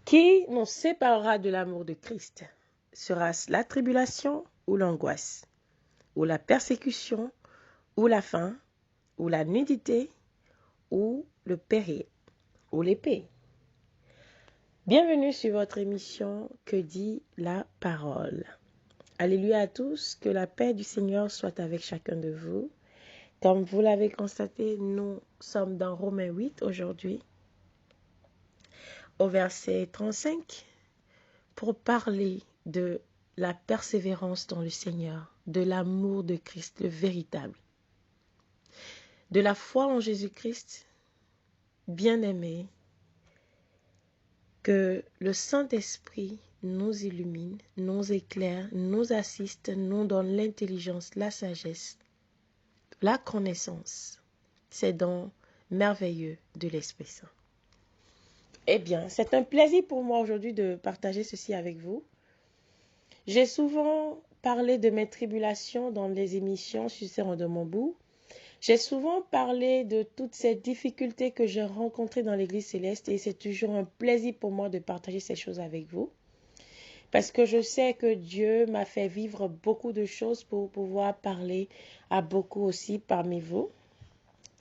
Qui nous séparera de l'amour de Christ? Sera-ce la tribulation ou l'angoisse, ou la persécution, ou la faim, ou la nudité, ou le péril, ou l'épée? Bienvenue sur votre émission Que dit la parole? Alléluia à tous, que la paix du Seigneur soit avec chacun de vous. Comme vous l'avez constaté, nous sommes dans Romains 8 aujourd'hui, au verset 35, pour parler de la persévérance dans le Seigneur, de l'amour de Christ, le véritable, de la foi en Jésus-Christ, bien-aimé, que le Saint-Esprit nous illumine, nous éclaire, nous assiste, nous donne l'intelligence, la sagesse, la connaissance. C'est donc merveilleux de l'Esprit Saint. Eh bien, c'est un plaisir pour moi aujourd'hui de partager ceci avec vous. J'ai souvent parlé de mes tribulations dans les émissions Suceur de mon bout. J'ai souvent parlé de toutes ces difficultés que j'ai rencontrées dans l'Église céleste et c'est toujours un plaisir pour moi de partager ces choses avec vous. Parce que je sais que Dieu m'a fait vivre beaucoup de choses pour pouvoir parler à beaucoup aussi parmi vous.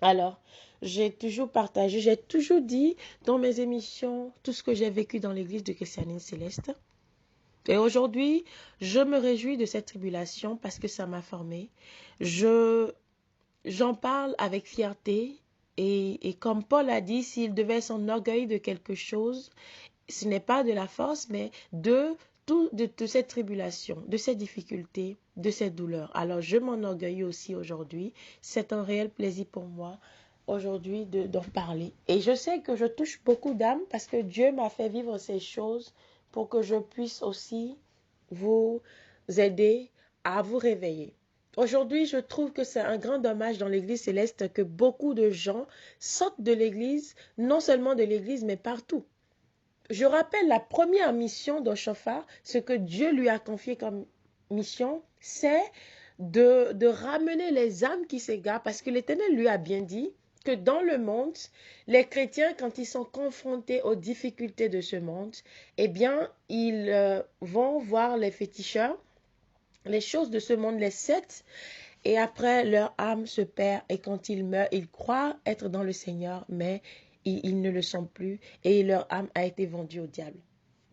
Alors, j'ai toujours partagé, j'ai toujours dit dans mes émissions tout ce que j'ai vécu dans l'église de Christianité Céleste. Et aujourd'hui, je me réjouis de cette tribulation parce que ça m'a formé. J'en parle avec fierté et comme Paul a dit, s'il devait s'enorgueillir de quelque chose, ce n'est pas de la force, mais de cette tribulation, de ces difficultés, de cette douleur. Alors, je m'enorgueillis aussi aujourd'hui. C'est un réel plaisir pour moi aujourd'hui d'en parler. Et je sais que je touche beaucoup d'âmes parce que Dieu m'a fait vivre ces choses pour que je puisse aussi vous aider à vous réveiller. Aujourd'hui, je trouve que c'est un grand dommage dans l'Église céleste que beaucoup de gens sortent de l'Église, non seulement de l'Église, mais partout. Je rappelle la première mission d'Oshofar, ce que Dieu lui a confié comme mission, c'est de ramener les âmes qui s'égarent, parce que l'Éternel lui a bien dit que dans le monde, les chrétiens, quand ils sont confrontés aux difficultés de ce monde, eh bien, ils vont voir les féticheurs, les choses de ce monde les sectes, et après, leur âme se perd, et quand ils meurent, ils croient être dans le Seigneur, mais ils ne le sont plus, et leur âme a été vendue au diable.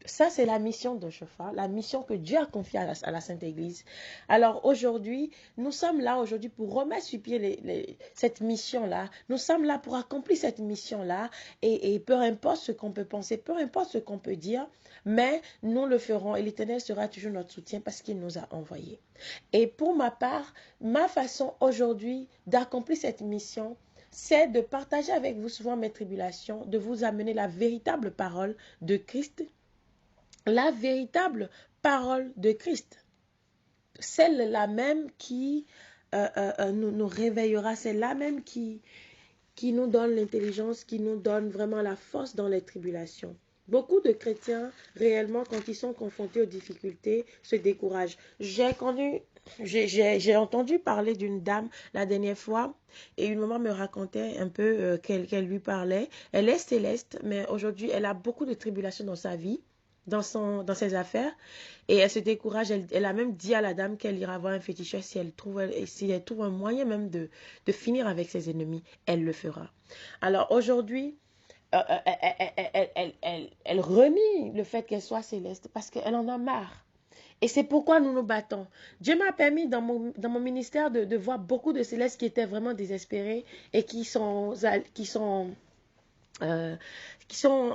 Ça, c'est la mission de Shofar, la mission que Dieu a confiée à la Sainte Église. Alors aujourd'hui, nous sommes là aujourd'hui pour remettre sur pied cette mission-là. Nous sommes là pour accomplir cette mission-là. Et peu importe ce qu'on peut penser, peu importe ce qu'on peut dire, mais nous le ferons et l'Éternel sera toujours notre soutien parce qu'il nous a envoyés. Et pour ma part, ma façon aujourd'hui d'accomplir cette mission, c'est de partager avec vous souvent mes tribulations, de vous amener la véritable parole de Christ, la véritable parole de Christ, celle-là même qui nous réveillera, celle-là même qui nous donne l'intelligence, qui nous donne vraiment la force dans les tribulations. Beaucoup de chrétiens, réellement, quand ils sont confrontés aux difficultés, se découragent. J'ai entendu parler d'une dame la dernière fois et une maman me racontait un peu qu'elle lui parlait. Elle est céleste, mais aujourd'hui, elle a beaucoup de tribulations dans sa vie, dans ses affaires, et elle se décourage. Elle a même dit à la dame qu'elle ira voir un féticheur si elle trouve un moyen même de finir avec ses ennemis, elle le fera. Alors aujourd'hui, elle renie le fait qu'elle soit céleste parce qu'elle en a marre. Et c'est pourquoi nous nous battons. Dieu m'a permis dans mon ministère de voir beaucoup de célestes qui étaient vraiment désespérés et qui sont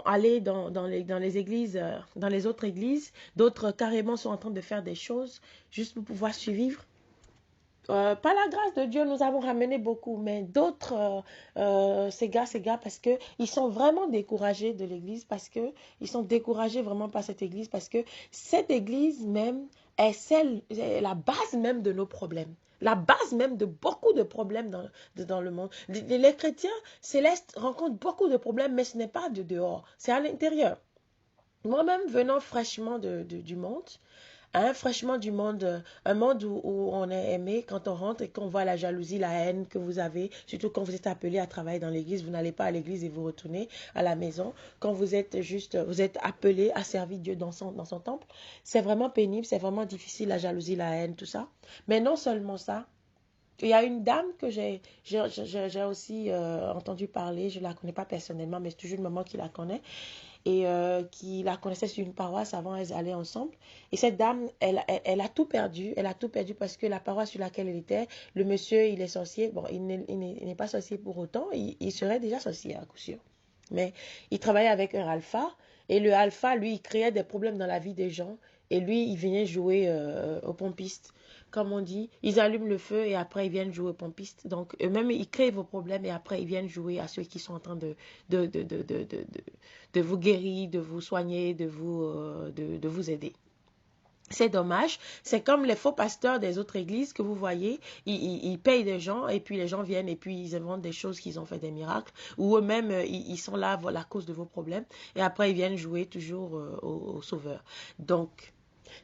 allés dans les églises, dans les autres églises. D'autres carrément sont en train de faire des choses juste pour pouvoir survivre. Par la grâce de Dieu, nous avons ramené beaucoup, mais d'autres, ces gars, parce que ils sont vraiment découragés de l'église, parce que ils sont découragés vraiment par cette église, parce que cette église même est la base même de nos problèmes. La base même de beaucoup de problèmes dans le monde. Les chrétiens célestes rencontrent beaucoup de problèmes, mais ce n'est pas de dehors, c'est à l'intérieur. Moi-même, venant fraîchement du monde, Hein, fraîchement du monde, un monde où on est aimé quand on rentre et qu'on voit la jalousie, la haine que vous avez, surtout quand vous êtes appelé à travailler dans l'église, vous n'allez pas à l'église et vous retournez à la maison. Quand vous êtes juste, vous êtes appelé à servir Dieu dans son temple, c'est vraiment pénible, c'est vraiment difficile, la jalousie, la haine, tout ça. Mais non seulement ça, il y a une dame que j'ai aussi entendu parler, je ne la connais pas personnellement, mais c'est toujours une maman qui la connaît et qui la connaissait sur une paroisse avant, elles allaient ensemble. Et cette dame, elle a tout perdu. Elle a tout perdu parce que la paroisse sur laquelle elle était, le monsieur, il est sorcier. Bon, il n'est pas sorcier pour autant. Il serait déjà sorcier à coup sûr. Mais il travaillait avec un alpha. Et le alpha, lui, il créait des problèmes dans la vie des gens. Et lui, il venait jouer au pompiste. Comme on dit, ils allument le feu et après ils viennent jouer au pompiste. Donc eux-mêmes, ils créent vos problèmes et après ils viennent jouer à ceux qui sont en train de, de, de, de, de, de vous guérir, de vous soigner, de vous aider. C'est dommage. C'est comme les faux pasteurs des autres églises que vous voyez. Ils payent des gens et puis les gens viennent et puis ils inventent des choses qu'ils ont fait des miracles. Ou eux-mêmes, ils sont là à la cause de vos problèmes. Et après, ils viennent jouer toujours au sauveur. Donc,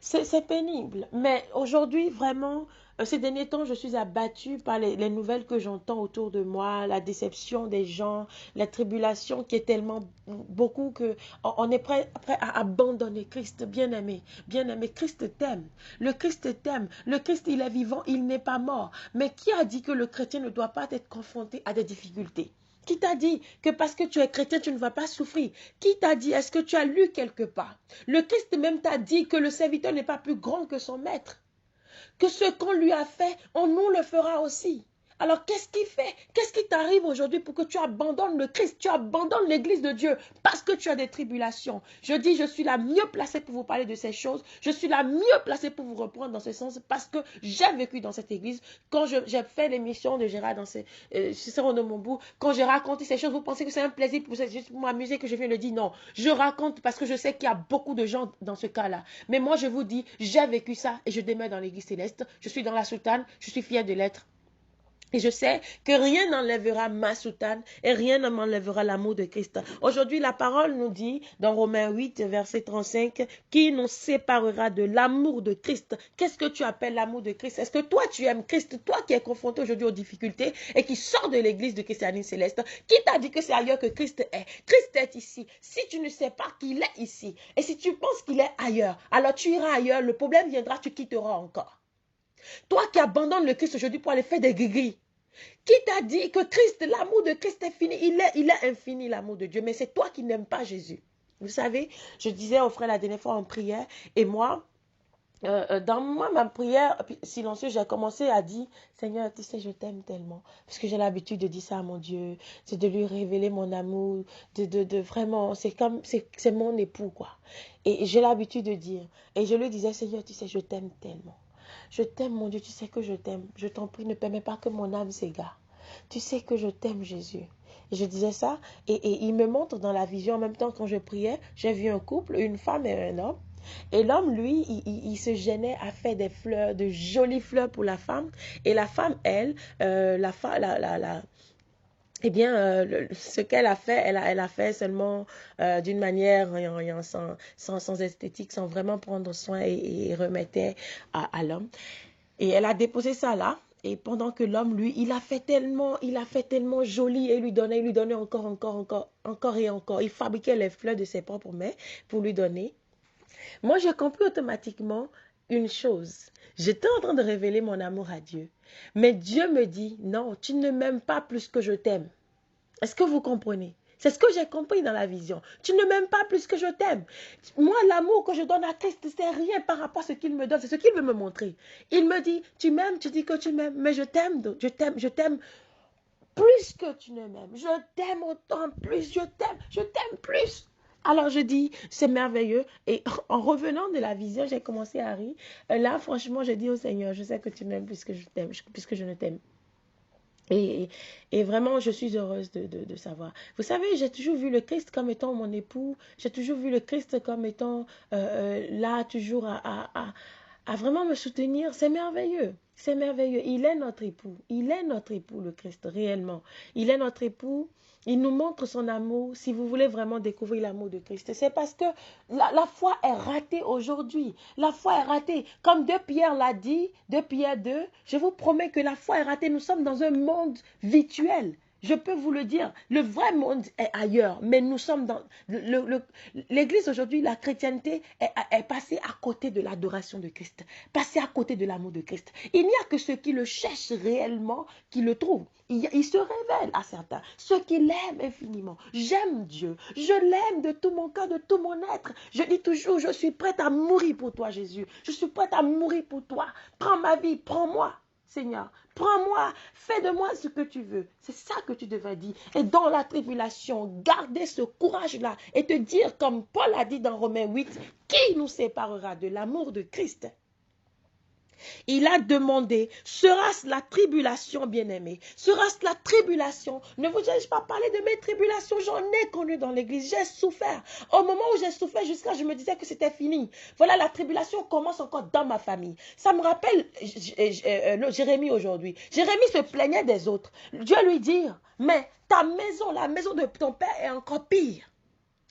c'est pénible. Mais aujourd'hui, vraiment, ces derniers temps, je suis abattue par les nouvelles que j'entends autour de moi, la déception des gens, la tribulation qui est tellement beaucoup que on est prêt à abandonner Christ, bien-aimé. Bien-aimé, Christ t'aime. Le Christ t'aime. Le Christ, il est vivant, il n'est pas mort. Mais qui a dit que le chrétien ne doit pas être confronté à des difficultés? Qui t'a dit que parce que tu es chrétien, tu ne vas pas souffrir? Qui t'a dit? Est-ce que tu as lu quelque part? Le Christ même t'a dit que le serviteur n'est pas plus grand que son maître. Que ce qu'on lui a fait, on nous le fera aussi. Alors, qu'est-ce qui fait? Qu'est-ce qui t'arrive aujourd'hui pour que tu abandonnes le Christ, tu abandonnes l'église de Dieu parce que tu as des tribulations? Je dis, je suis la mieux placée pour vous parler de ces choses. Je suis la mieux placée pour vous reprendre dans ce sens parce que j'ai vécu dans cette église. Quand j'ai fait l'émission de Gérard dans Cicéron de Montbourg, quand j'ai raconté ces choses, vous pensez que c'est un plaisir pour juste pour m'amuser que je viens le dire? Non, je raconte parce que je sais qu'il y a beaucoup de gens dans ce cas-là. Mais moi, je vous dis, j'ai vécu ça et je demeure dans l'église céleste. Je suis dans la soutane, je suis fière de l'être. Et je sais que rien n'enlèvera ma soutane et rien ne m'enlèvera l'amour de Christ. Aujourd'hui, la parole nous dit, dans Romains 8, verset 35, qui nous séparera de l'amour de Christ? Qu'est-ce que tu appelles l'amour de Christ? Est-ce que toi, tu aimes Christ? Toi qui es confronté aujourd'hui aux difficultés et qui sors de l'église de christianisme céleste, qui t'a dit que c'est ailleurs que Christ est? Christ est ici. Si tu ne sais pas qu'il est ici et si tu penses qu'il est ailleurs, alors tu iras ailleurs. Le problème viendra, tu quitteras encore. Toi qui abandonnes le Christ aujourd'hui pour aller faire des gris. Qui t'a dit que Christ, l'amour de Christ est fini? Il est infini, l'amour de Dieu. Mais c'est toi qui n'aimes pas Jésus. Vous savez, je disais au frère la dernière fois en prière, et moi, dans ma prière silencieuse, j'ai commencé à dire, Seigneur, tu sais, je t'aime tellement. Parce que j'ai l'habitude de dire ça à mon Dieu, c'est de lui révéler mon amour, de vraiment, c'est mon époux, quoi. Et j'ai l'habitude de dire, et je lui disais, Seigneur, tu sais, je t'aime tellement. Je t'aime, mon Dieu, tu sais que je t'aime. Je t'en prie, ne permets pas que mon âme s'égare. Tu sais que je t'aime, Jésus. Et je disais ça, et il me montre dans la vision, en même temps quand je priais, j'ai vu un couple, une femme et un homme. Et l'homme, lui, il se gênait à faire des fleurs, de jolies fleurs pour la femme. Et la femme, elle, eh bien, ce qu'elle a fait, elle a fait seulement d'une manière sans esthétique, sans vraiment prendre soin et remettait à l'homme. Et elle a déposé ça là. Et pendant que l'homme, lui, il a fait tellement joli et il lui donnait encore et encore. Il fabriquait les fleurs de ses propres mains pour lui donner. Moi, j'ai compris automatiquement une chose. J'étais en train de révéler mon amour à Dieu. Mais Dieu me dit, non, tu ne m'aimes pas plus que je t'aime. Est-ce que vous comprenez? C'est ce que j'ai compris dans la vision. Tu ne m'aimes pas plus que je t'aime. Moi, l'amour que je donne à Christ, c'est rien par rapport à ce qu'il me donne. C'est ce qu'il veut me montrer. Il me dit, tu m'aimes, tu dis que tu m'aimes, mais je t'aime plus que tu ne m'aimes. Je t'aime autant plus, je t'aime plus. Alors je dis, c'est merveilleux. Et en revenant de la vision, j'ai commencé à rire. Là, franchement, j'ai dit au Seigneur, je sais que tu m'aimes plus que je t'aime, plus que je ne t'aime. Et vraiment, je suis heureuse de savoir. Vous savez, j'ai toujours vu le Christ comme étant mon époux. J'ai toujours vu le Christ comme étant là, toujours à vraiment me soutenir, c'est merveilleux. C'est merveilleux. Il est notre époux. Il est notre époux, le Christ, réellement. Il est notre époux. Il nous montre son amour. Si vous voulez vraiment découvrir l'amour de Christ, c'est parce que la foi est ratée aujourd'hui. La foi est ratée. Comme 2 Pierre l'a dit, 2 Pierre 2, je vous promets que la foi est ratée. Nous sommes dans un monde virtuel. Je peux vous le dire, le vrai monde est ailleurs, mais nous sommes dans... L'Église aujourd'hui, la chrétienté est passée à côté de l'adoration de Christ, passée à côté de l'amour de Christ. Il n'y a que ceux qui le cherchent réellement qui le trouvent. Il se révèle à certains, ceux qui l'aiment infiniment. J'aime Dieu, je l'aime de tout mon cœur, de tout mon être. Je dis toujours, je suis prête à mourir pour toi, Jésus. Je suis prête à mourir pour toi. Prends ma vie, prends-moi. Seigneur, prends-moi, fais de moi ce que tu veux. C'est ça que tu devrais dire. Et dans la tribulation, garder ce courage-là et te dire, comme Paul a dit dans Romains 8, qui nous séparera de l'amour de Christ? Il a demandé, sera-ce la tribulation, bien-aimé? Sera-ce la tribulation? Ne vous ai-je pas parlé de mes tribulations? J'en ai connu dans l'église, j'ai souffert. Au moment où j'ai souffert, jusqu'à je me disais que c'était fini. Voilà, la tribulation commence encore dans ma famille. Ça me rappelle Jérémie aujourd'hui. Jérémie se plaignait des autres. Dieu lui dit, mais ta maison, la maison de ton père est encore pire.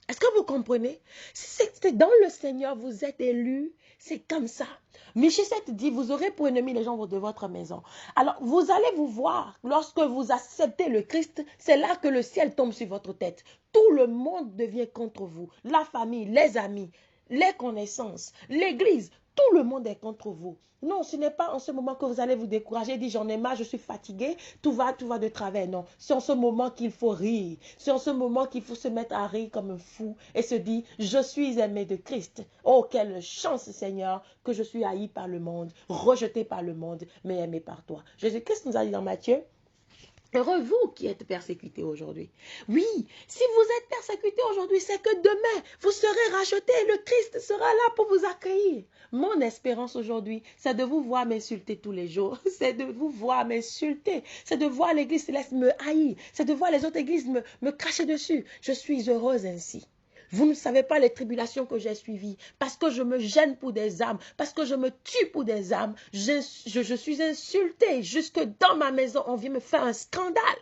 Est-ce que vous comprenez? C'est dans le Seigneur, vous êtes élus, c'est comme ça. Michée 7 dit, vous aurez pour ennemi les gens de votre maison. Alors, vous allez vous voir, lorsque vous acceptez le Christ, c'est là que le ciel tombe sur votre tête. Tout le monde devient contre vous. La famille, les amis, les connaissances, l'église, tout le monde est contre vous. Non, ce n'est pas en ce moment que vous allez vous décourager, dire j'en ai marre, je suis fatigué, tout va de travers. Non, c'est en ce moment qu'il faut rire. C'est en ce moment qu'il faut se mettre à rire comme un fou et se dire je suis aimé de Christ. Oh, quelle chance, Seigneur, que je suis haï par le monde, rejeté par le monde, mais aimé par toi. Jésus-Christ nous a dit dans Matthieu, heureux vous qui êtes persécutés aujourd'hui. Oui, si vous êtes persécutés aujourd'hui, c'est que demain, vous serez rachetés. Le Christ sera là pour vous accueillir. Mon espérance aujourd'hui, c'est de vous voir m'insulter tous les jours. C'est de vous voir m'insulter. C'est de voir l'église céleste me haïr. C'est de voir les autres églises me cracher dessus. Je suis heureuse ainsi. Vous ne savez pas les tribulations que j'ai suivies, parce que je me gêne pour des âmes, parce que je me tue pour des âmes. Je suis insultée. Jusque dans ma maison, on vient me faire un scandale.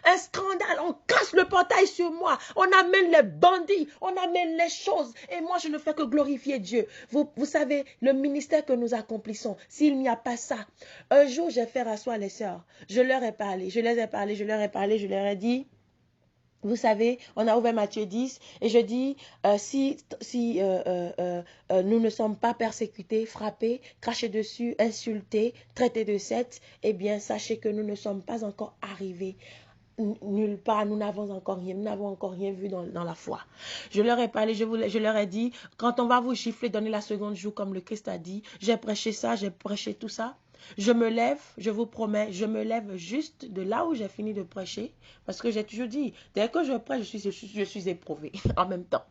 Un scandale, on casse le portail sur moi, on amène les bandits, on amène les choses. Et moi, je ne fais que glorifier Dieu. Vous savez, le ministère que nous accomplissons, s'il n'y a pas ça, un jour, j'ai fait rasseoir les sœurs. Je leur ai parlé, je leur ai dit, vous savez, on a ouvert Matthieu 10 et je dis, si nous ne sommes pas persécutés, frappés, crachés dessus, insultés, traités de secte, eh bien, sachez que nous ne sommes pas encore arrivés nulle part, nous n'avons encore rien vu dans la foi. Je leur ai parlé, je leur ai dit, quand on va vous gifler, donnez la seconde joue comme le Christ a dit. J'ai prêché ça, j'ai prêché tout ça. Je me lève, je vous promets, je me lève juste de là où j'ai fini de prêcher. Parce que j'ai toujours dit, dès que je prêche, je suis éprouvée en même temps.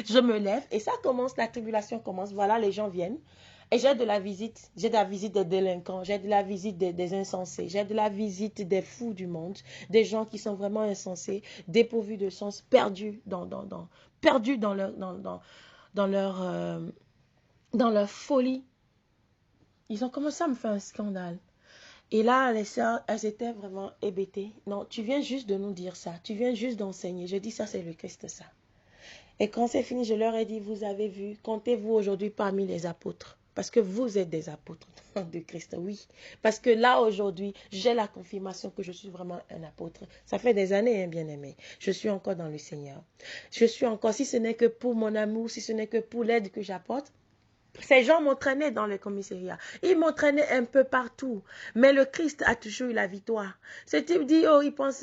Je me lève et ça commence, la tribulation commence. Voilà, les gens viennent. Et j'ai de la visite des délinquants, j'ai de la visite des insensés, j'ai de la visite des fous du monde, des gens qui sont vraiment insensés, dépourvus de sens, perdus perdus dans leur folie. Ils ont commencé à me faire un scandale. Et là, les sœurs, elles étaient vraiment hébétées. Non, tu viens juste de nous dire ça, tu viens juste d'enseigner. Je dis ça, c'est le Christ, ça. Et quand c'est fini, je leur ai dit, vous avez vu, comptez-vous aujourd'hui parmi les apôtres. Parce que vous êtes des apôtres de Christ, oui. Parce que là, aujourd'hui, j'ai la confirmation que je suis vraiment un apôtre. Ça fait des années, hein, bien-aimé. Je suis encore dans le Seigneur. Je suis encore, si ce n'est que pour mon amour, si ce n'est que pour l'aide que j'apporte. Ces gens m'entraînaient dans les commissariats. Ils m'entraînaient un peu partout. Mais le Christ a toujours eu la victoire. Ce type dit, oh, il pense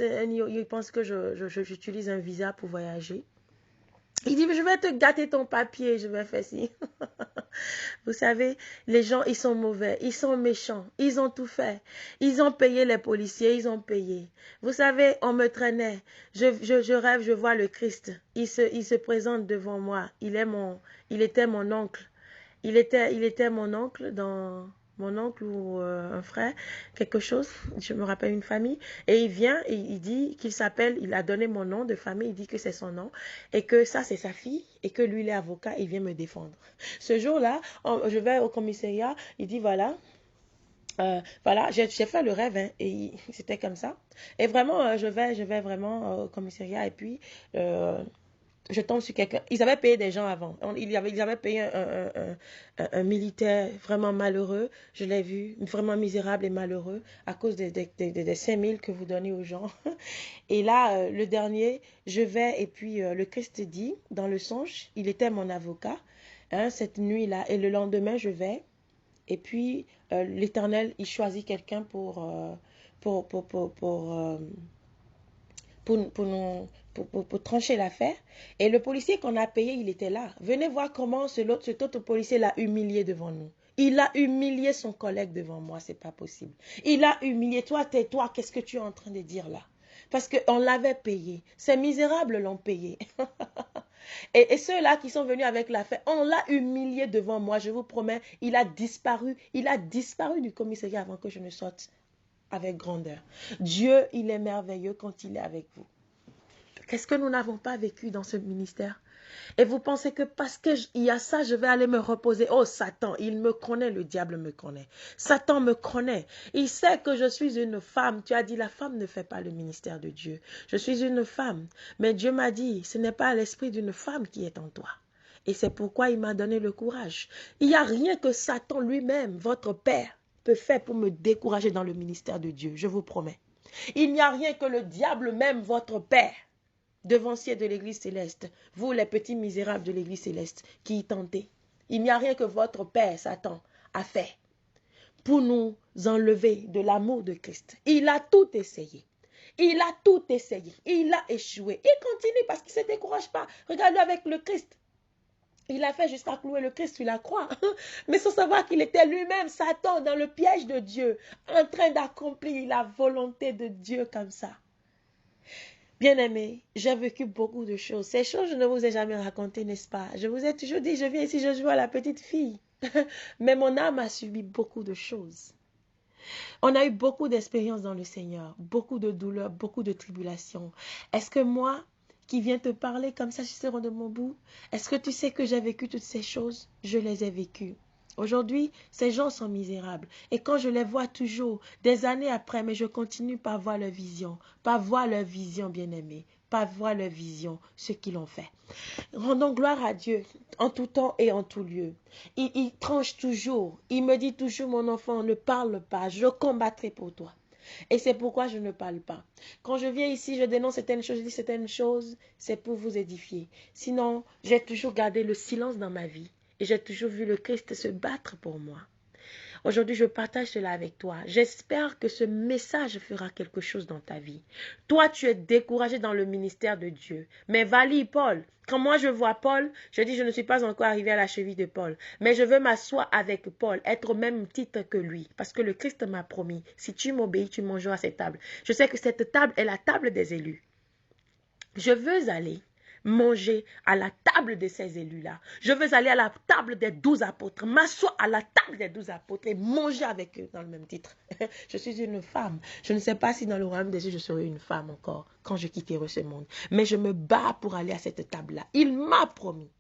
que j'utilise un visa pour voyager. Il dit, je vais te gâter ton papier, je vais faire ci. Vous savez, les gens, ils sont mauvais, ils sont méchants, ils ont tout fait. Ils ont payé les policiers, ils ont payé. Vous savez, on me traînait. Je rêve, je vois le Christ. Il se présente devant moi. Il était mon oncle. Il était mon oncle mon oncle ou un frère, quelque chose, je me rappelle une famille, et il vient et il dit qu'il s'appelle, il a donné mon nom de famille, il dit que c'est son nom, et que ça c'est sa fille, et que lui il est avocat, il vient me défendre. Ce jour-là, je vais au commissariat, il dit voilà, j'ai fait le rêve, hein, et c'était comme ça. Et vraiment, je vais vraiment au commissariat, et puis je tombe sur quelqu'un. Ils avaient payé des gens avant. Ils avaient payé un militaire vraiment malheureux. Je l'ai vu, vraiment misérable et malheureux à cause des 5 000 que vous donnez aux gens. Et là, le dernier, je vais et puis le Christ dit, dans le songe, il était mon avocat, hein, cette nuit-là. Et le lendemain, je vais. Et puis, l'Éternel, il choisit quelqu'un pour, pour, pour, pour, euh, pour nous, pour trancher l'affaire. Et le policier qu'on a payé, il était là. Venez voir comment cet autre policier l'a humilié devant nous. Il a humilié son collègue devant moi, c'est pas possible. Il a humilié. Toi, tais-toi, qu'est-ce que tu es en train de dire là? Parce qu'on l'avait payé. Ces misérables l'ont payé. Et ceux-là qui sont venus avec l'affaire, on l'a humilié devant moi, je vous promets. Il a disparu. Il a disparu du commissariat avant que je ne sorte avec grandeur. Dieu, il est merveilleux quand il est avec vous. Qu'est-ce que nous n'avons pas vécu dans ce ministère? Et vous pensez que parce qu'il y a ça, je vais aller me reposer. Oh, Satan, il me connaît, le diable me connaît. Satan me connaît. Il sait que je suis une femme. Tu as dit, la femme ne fait pas le ministère de Dieu. Je suis une femme. Mais Dieu m'a dit, ce n'est pas l'esprit d'une femme qui est en toi. Et c'est pourquoi il m'a donné le courage. Il n'y a rien que Satan lui-même, votre père, peut faire pour me décourager dans le ministère de Dieu. Je vous promets. Il n'y a rien que le diable même, votre père, devancier de l'église céleste, vous les petits misérables de l'église céleste qui y tentez. Il n'y a rien que votre Père, Satan, a fait pour nous enlever de l'amour de Christ. Il a tout essayé. Il a tout essayé. Il a échoué. Il continue parce qu'il ne se décourage pas. Regardez avec le Christ. Il a fait jusqu'à clouer le Christ sur la croix. Mais sans savoir qu'il était lui-même, Satan, dans le piège de Dieu, en train d'accomplir la volonté de Dieu comme ça. Bien-aimés, j'ai vécu beaucoup de choses. Ces choses, je ne vous ai jamais racontées, n'est-ce pas? Je vous ai toujours dit, je viens ici, je joue à la petite fille. Mais mon âme a subi beaucoup de choses. On a eu beaucoup d'expériences dans le Seigneur, beaucoup de douleurs, beaucoup de tribulations. Est-ce que moi, qui viens te parler comme ça, je serai de mon bout? Est-ce que tu sais que j'ai vécu toutes ces choses? Je les ai vécues. Aujourd'hui, ces gens sont misérables. Et quand je les vois toujours, des années après, mais je continue par voir leur vision. Pas voir leur vision, bien-aimés. Pas voir leur vision, ce qu'ils ont fait. Rendons gloire à Dieu en tout temps et en tout lieu. Il tranche toujours. Il me dit toujours, mon enfant, ne parle pas. Je combattrai pour toi. Et c'est pourquoi je ne parle pas. Quand je viens ici, je dénonce certaines choses, je dis certaines choses, c'est pour vous édifier. Sinon, j'ai toujours gardé le silence dans ma vie. Et j'ai toujours vu le Christ se battre pour moi. Aujourd'hui, je partage cela avec toi. J'espère que ce message fera quelque chose dans ta vie. Toi, tu es découragé dans le ministère de Dieu. Mais valide Paul. Quand moi je vois Paul, je dis je ne suis pas encore arrivé à la cheville de Paul. Mais je veux m'asseoir avec Paul, être au même titre que lui. Parce que le Christ m'a promis, si tu m'obéis, tu mangeras à cette table. Je sais que cette table est la table des élus. Je veux aller manger à la table de ces élus-là. Je veux aller à la table des 12 apôtres, m'asseoir à la table des 12 apôtres et manger avec eux dans le même titre. Je suis une femme. Je ne sais pas si dans le royaume des cieux, je serai une femme encore quand je quitterai ce monde. Mais je me bats pour aller à cette table-là. Il m'a promis.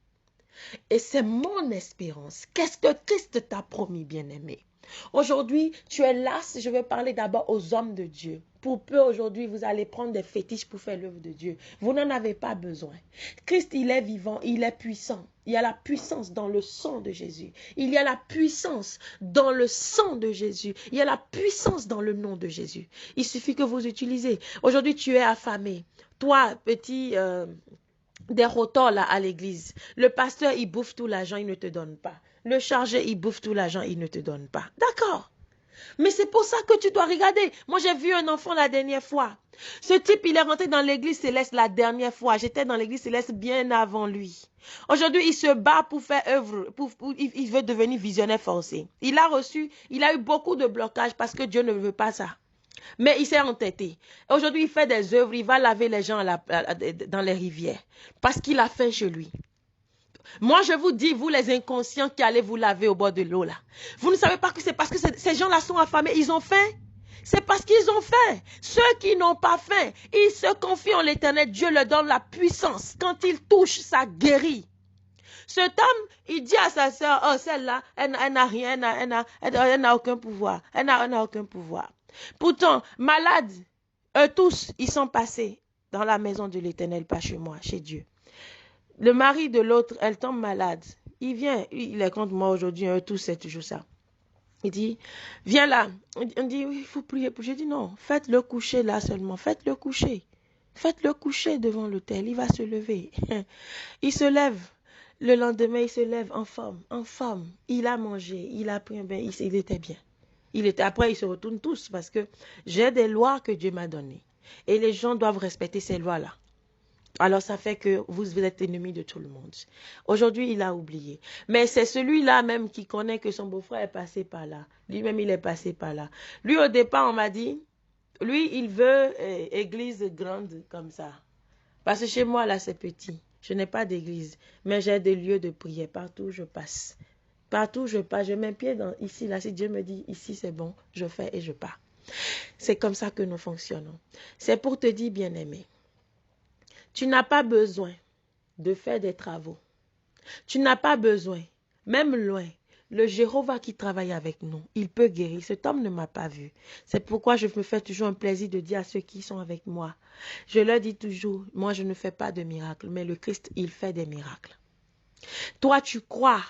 Et c'est mon espérance. Qu'est-ce que Christ t'a promis, bien-aimé? Aujourd'hui, tu es là, je vais parler d'abord aux hommes de Dieu. Pour peu aujourd'hui, vous allez prendre des fétiches pour faire l'œuvre de Dieu. Vous n'en avez pas besoin. Christ, il est vivant, il est puissant. Il y a la puissance dans le sang de Jésus. Il y a la puissance dans le sang de Jésus. Il y a la puissance dans le nom de Jésus. Il suffit que vous utilisez. Aujourd'hui, tu es affamé. Toi, petit... des rotors là à l'église. Le pasteur, il bouffe tout l'argent, il ne te donne pas. Le chargé, il bouffe tout l'argent, il ne te donne pas. D'accord. Mais c'est pour ça que tu dois regarder. Moi, j'ai vu un enfant la dernière fois. Ce type, il est rentré dans l'église céleste la dernière fois. J'étais dans l'église céleste bien avant lui. Aujourd'hui, il se bat pour faire œuvre. Il veut devenir visionnaire forcé. Il a eu beaucoup de blocages parce que Dieu ne veut pas ça. Mais il s'est entêté. Aujourd'hui, il fait des œuvres, il va laver les gens dans les rivières. Parce qu'il a faim chez lui. Moi, je vous dis, vous les inconscients qui allez vous laver au bord de l'eau là, vous ne savez pas que c'est parce que ces gens-là sont affamés, ils ont faim. C'est parce qu'ils ont faim. Ceux qui n'ont pas faim, ils se confient en l'Éternel. Dieu leur donne la puissance. Quand il touche, ça guérit. Cet homme, il dit à sa sœur, oh, celle-là, elle n'a rien, elle n'a aucun pouvoir. Elle n'a aucun pouvoir. Pourtant, malades, eux tous, ils sont passés dans la maison de l'Éternel, pas chez moi, chez Dieu. Le mari de l'autre, elle tombe malade. Il vient, il est contre moi aujourd'hui, eux tous, c'est toujours ça. Il dit, viens là. On dit, oui, il faut prier. Je dis, non, faites-le coucher là seulement. Faites-le coucher. Faites-le coucher devant l'autel. Il va se lever. Il se lève. Le lendemain, il se lève en forme. En forme. Il a mangé. Il a pris un bain. Il était bien. Après, ils se retournent tous parce que j'ai des lois que Dieu m'a données. Et les gens doivent respecter ces lois-là. Alors, ça fait que vous êtes ennemi de tout le monde. Aujourd'hui, il a oublié. Mais c'est celui-là même qui connaît que son beau-frère est passé par là. Lui-même, il est passé par là. Lui, au départ, on m'a dit, lui, il veut église grande comme ça. Parce que chez moi, là, c'est petit. Je n'ai pas d'église. Mais j'ai des lieux de prière. Partout où je passe. Partout où je passe, je mets un pied ici, là. Si Dieu me dit, ici, c'est bon, je fais et je pars. C'est comme ça que nous fonctionnons. C'est pour te dire, bien-aimé. Tu n'as pas besoin de faire des travaux. Tu n'as pas besoin, même loin, le Jéhovah qui travaille avec nous, il peut guérir. Cet homme ne m'a pas vu. C'est pourquoi je me fais toujours un plaisir de dire à ceux qui sont avec moi. Je leur dis toujours, moi je ne fais pas de miracles, mais le Christ, il fait des miracles. Toi, tu crois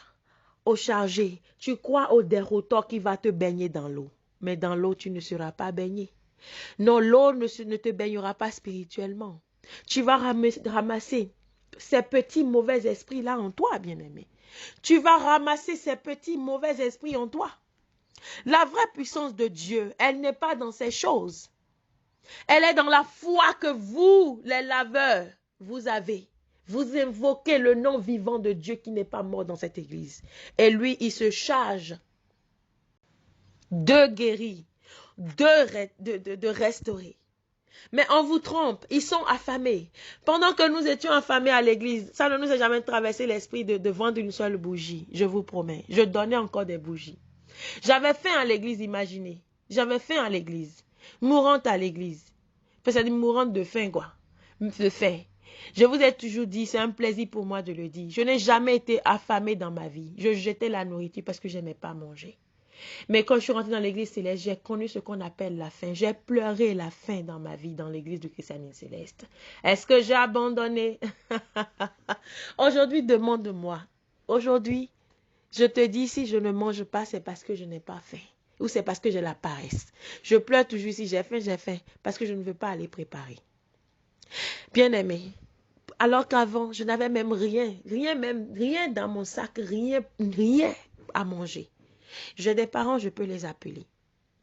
au chargé, tu crois au dérouteur qui va te baigner dans l'eau. Mais dans l'eau, tu ne seras pas baigné. Non, l'eau ne te baignera pas spirituellement. Tu vas ramasser ces petits mauvais esprits-là en toi, bien-aimé. Tu vas ramasser ces petits mauvais esprits en toi. La vraie puissance de Dieu, elle n'est pas dans ces choses. Elle est dans la foi que vous, les laveurs, vous avez. Vous invoquez le nom vivant de Dieu qui n'est pas mort dans cette église. Et lui, il se charge de guérir, de restaurer. Mais on vous trompe, ils sont affamés. Pendant que nous étions affamés à l'église, ça ne nous a jamais traversé l'esprit de vendre une seule bougie, je vous promets. Je donnais encore des bougies. J'avais faim à l'église, imaginez. J'avais faim à l'église. Mourante à l'église. C'est-à-dire mourante de faim, quoi. De faim. Je vous ai toujours dit, c'est un plaisir pour moi de le dire. Je n'ai jamais été affamée dans ma vie. Je jetais la nourriture parce que je n'aimais pas manger. Mais quand je suis rentrée dans l'église céleste, j'ai connu ce qu'on appelle la faim. J'ai pleuré la faim dans ma vie, dans l'église du Christianisme céleste. Est-ce que j'ai abandonné? Aujourd'hui, demande-moi. Aujourd'hui, je te dis, si je ne mange pas, c'est parce que je n'ai pas faim. Ou c'est parce que j'ai la paresse. Je pleure toujours si j'ai faim, parce que je ne veux pas aller préparer. Bien-aimé, alors qu'avant, je n'avais même rien dans mon sac, rien à manger. J'ai des parents, je peux les appeler.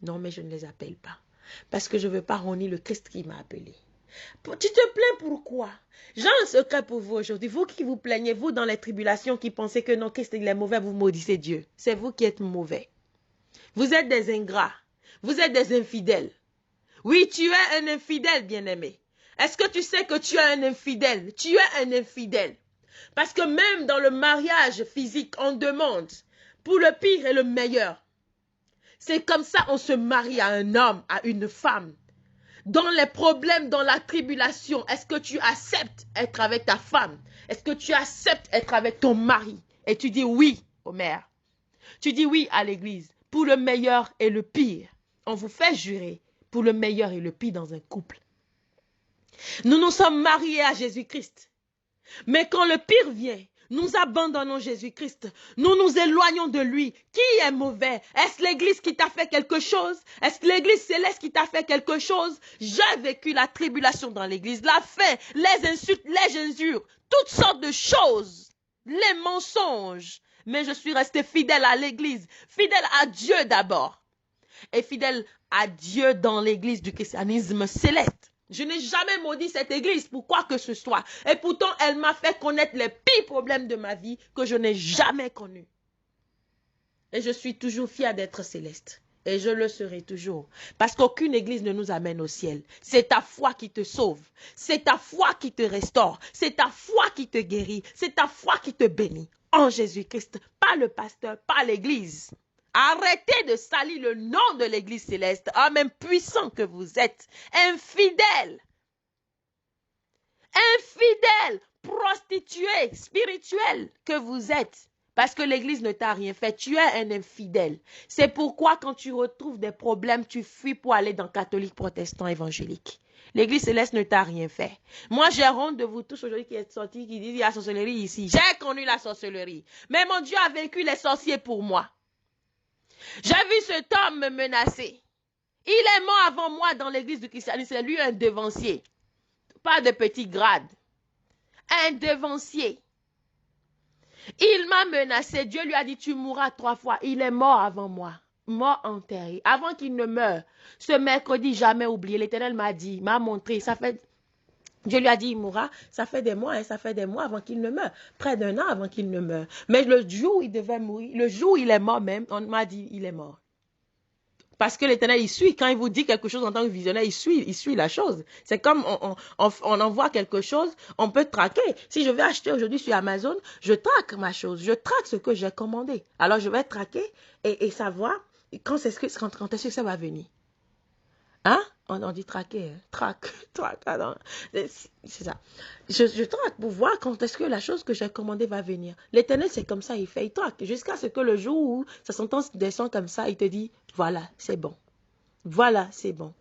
Non, mais je ne les appelle pas. Parce que je ne veux pas renier le Christ qui m'a appelé. Tu te plains pourquoi? J'ai un secret pour vous aujourd'hui. Vous qui vous plaignez, vous dans les tribulations, qui pensez que non, Christ il est mauvais, vous maudissez Dieu. C'est vous qui êtes mauvais. Vous êtes des ingrats. Vous êtes des infidèles. Oui, tu es un infidèle, bien-aimé. Est-ce que tu sais que tu es un infidèle? Tu es un infidèle. Parce que même dans le mariage physique, on demande pour le pire et le meilleur. C'est comme ça on se marie à un homme, à une femme. Dans les problèmes, dans la tribulation, est-ce que tu acceptes être avec ta femme? Est-ce que tu acceptes être avec ton mari? Et tu dis oui au maire. Tu dis oui à l'église. Pour le meilleur et le pire. On vous fait jurer pour le meilleur et le pire dans un couple. Nous nous sommes mariés à Jésus-Christ. Mais quand le pire vient, nous abandonnons Jésus-Christ. Nous nous éloignons de lui. Qui est mauvais? Est-ce l'église qui t'a fait quelque chose? Est-ce l'église céleste qui t'a fait quelque chose? J'ai vécu la tribulation dans l'église, la faim, les insultes, les injures, toutes sortes de choses, les mensonges. Mais je suis resté fidèle à l'église, fidèle à Dieu d'abord. Et fidèle à Dieu dans l'église du christianisme céleste. Je n'ai jamais maudit cette église pour quoi que ce soit. Et pourtant, elle m'a fait connaître les pires problèmes de ma vie que je n'ai jamais connus. Et je suis toujours fière d'être céleste. Et je le serai toujours. Parce qu'aucune église ne nous amène au ciel. C'est ta foi qui te sauve. C'est ta foi qui te restaure. C'est ta foi qui te guérit. C'est ta foi qui te bénit. En Jésus-Christ. Pas le pasteur, pas l'église. Arrêtez de salir le nom de l'église céleste. Homme impuissant que vous êtes. Infidèle. Infidèle. Prostituée spirituelle que vous êtes. Parce que l'église ne t'a rien fait. Tu es un infidèle. C'est pourquoi quand tu retrouves des problèmes, tu fuis pour aller dans catholique, protestant, évangélique. L'église céleste ne t'a rien fait. Moi, j'ai honte de vous tous aujourd'hui qui êtes sortis, qui disent il y a la sorcellerie ici. J'ai connu la sorcellerie. Mais mon Dieu a vaincu les sorciers pour moi. J'ai vu cet homme me menacer. Il est mort avant moi dans l'église du christianisme. C'est lui un devancier. Pas de petit grade. Un devancier. Il m'a menacé. Dieu lui a dit, tu mourras 3 fois. Il est mort avant moi. Mort enterré. Avant qu'il ne meure. Ce mercredi, jamais oublié. L'Éternel m'a dit, m'a montré. Ça fait... Dieu lui a dit, il mourra. Ça fait des mois, hein, ça fait des mois avant qu'il ne meure. Près d'1 an avant qu'il ne meure. Mais le jour où il devait mourir, le jour où il est mort même, on m'a dit, il est mort. Parce que l'Éternel, il suit. Quand il vous dit quelque chose en tant que visionnaire, il suit la chose. C'est comme on envoie quelque chose, on peut traquer. Si je vais acheter aujourd'hui sur Amazon, je traque ma chose. Je traque ce que j'ai commandé. Alors, je vais traquer et savoir quand est-ce que ça va venir. Hein? On dit traquer. Traque. C'est ça. Je traque pour voir quand est-ce que la chose que j'ai commandée va venir. L'Éternel, c'est comme ça, il fait. Il traque. Jusqu'à ce que le jour où sa sentence descend comme ça, il te dit, voilà, c'est bon. Voilà, c'est bon.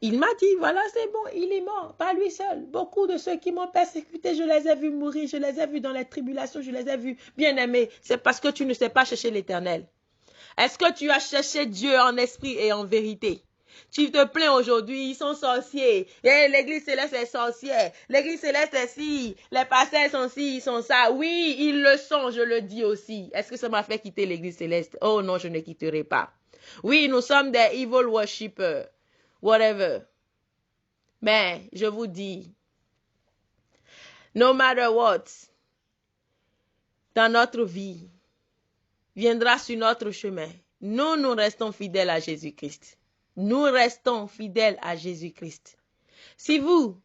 Il m'a dit, voilà, c'est bon, il est mort, pas lui seul. Beaucoup de ceux qui m'ont persécuté, je les ai vus mourir, je les ai vus dans les tribulations, je les ai vus bien aimés. C'est parce que tu ne sais pas chercher l'Éternel. Est-ce que tu as cherché Dieu en esprit et en vérité? Tu te plains aujourd'hui, ils sont sorciers. L'église céleste est sorcière. L'église céleste est ci. Les pasteurs sont ci, ils sont ça. Oui, ils le sont, je le dis aussi. Est-ce que ça m'a fait quitter l'église céleste? Oh non, je ne quitterai pas. Oui, nous sommes des evil worshippers. Whatever. Mais, je vous dis, no matter what, dans notre vie, viendra sur notre chemin. Nous restons fidèles à Jésus-Christ. Nous restons fidèles à Jésus-Christ. Si vous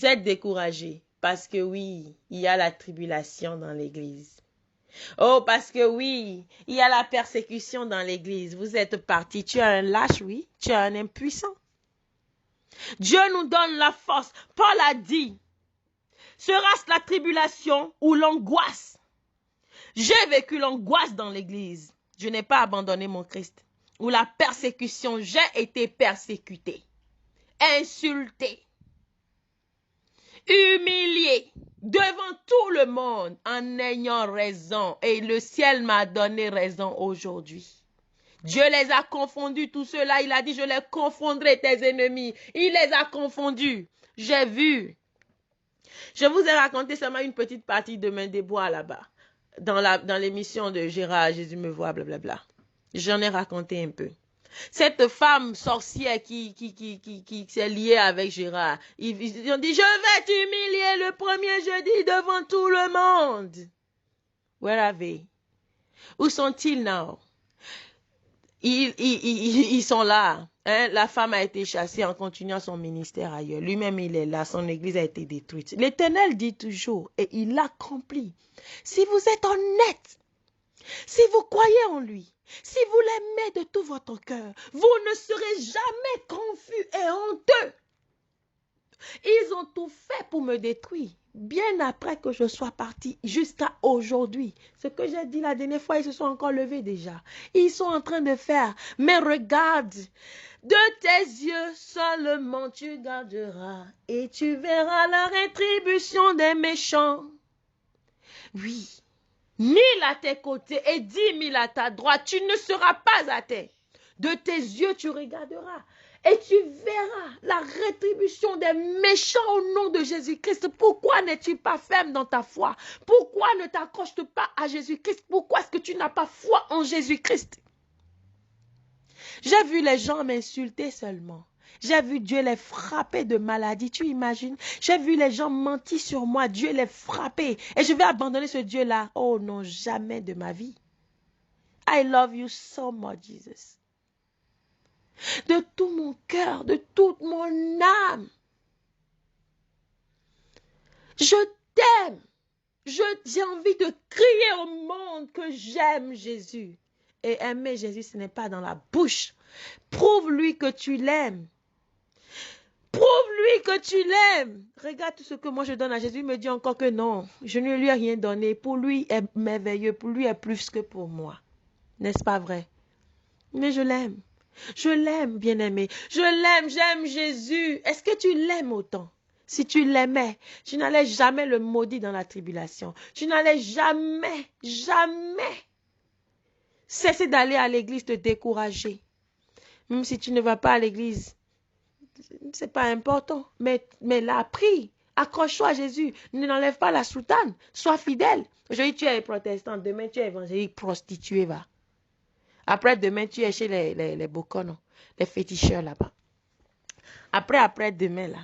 êtes découragés, parce que oui, il y a la tribulation dans l'église. Oh, parce que oui, il y a la persécution dans l'église. Vous êtes partis. Tu es un lâche, oui. Tu es un impuissant. Dieu nous donne la force. Paul a dit, sera-ce la tribulation ou l'angoisse? J'ai vécu l'angoisse dans l'église. Je n'ai pas abandonné mon Christ. Ou la persécution, j'ai été persécuté, insulté, humilié devant tout le monde en ayant raison. Et le ciel m'a donné raison aujourd'hui. Dieu les a confondus, tous ceux-là. Il a dit, je les confondrai, tes ennemis. Il les a confondus. J'ai vu. Je vous ai raconté seulement une petite partie de Main des Bois là-bas. Dans l'émission de Gérard, Jésus me voit, blablabla. J'en ai raconté un peu. Cette femme sorcière qui s'est liée avec Gérard, ils ont dit, je vais t'humilier le premier jeudi devant tout le monde. Where are they? Où sont-ils now? Ils sont là. Hein? La femme a été chassée en continuant son ministère ailleurs. Lui-même, il est là. Son église a été détruite. L'Éternel dit toujours, et il l'accomplit. Si vous êtes honnête, si vous croyez en lui, si vous l'aimez de tout votre cœur, vous ne serez jamais confus et honteux. Ils ont tout fait pour me détruire. Bien après que je sois parti, jusqu'à aujourd'hui. Ce que j'ai dit la dernière fois, ils se sont encore levés déjà. Ils sont en train de faire. Mais regarde, de tes yeux seulement tu garderas et tu verras la rétribution des méchants. Oui. 1000 à tes côtés et 10 000 à ta droite, tu ne seras pas à terre. De tes yeux, tu regarderas et tu verras la rétribution des méchants au nom de Jésus-Christ. Pourquoi n'es-tu pas ferme dans ta foi? Pourquoi ne t'accroches-tu pas à Jésus-Christ? Pourquoi est-ce que tu n'as pas foi en Jésus-Christ? J'ai vu les gens m'insulter seulement. J'ai vu Dieu les frapper de maladie. Tu imagines? J'ai vu les gens mentir sur moi. Dieu les frapper. Et je vais abandonner ce Dieu-là. Oh non, jamais de ma vie. I love you so much, Jesus. de tout mon cœur, de toute mon âme. Je t'aime. J'ai envie de crier au monde que j'aime Jésus. Et aimer Jésus, ce n'est pas dans la bouche. Prouve-lui que tu l'aimes. Prouve-lui que tu l'aimes. Regarde tout ce que moi je donne à Jésus. Il me dit encore que non, je ne lui ai rien donné. Pour lui est merveilleux. Pour lui est plus que pour moi. N'est-ce pas vrai? Mais je l'aime. Je l'aime, bien-aimé. Je l'aime, j'aime Jésus. Est-ce que tu l'aimes autant? Si tu l'aimais, tu n'allais jamais le maudire dans la tribulation. Tu n'allais jamais, jamais cesser d'aller à l'église te décourager. Même si tu ne vas pas à l'église, c'est pas important. Mais là, prie. Accroche-toi à Jésus. Ne n'enlève pas la soutane. Sois fidèle. Aujourd'hui, tu es protestant. Demain, tu es évangélique, prostitué, va. Après, demain, tu es chez les boconos, les féticheurs là-bas. Après, demain, là,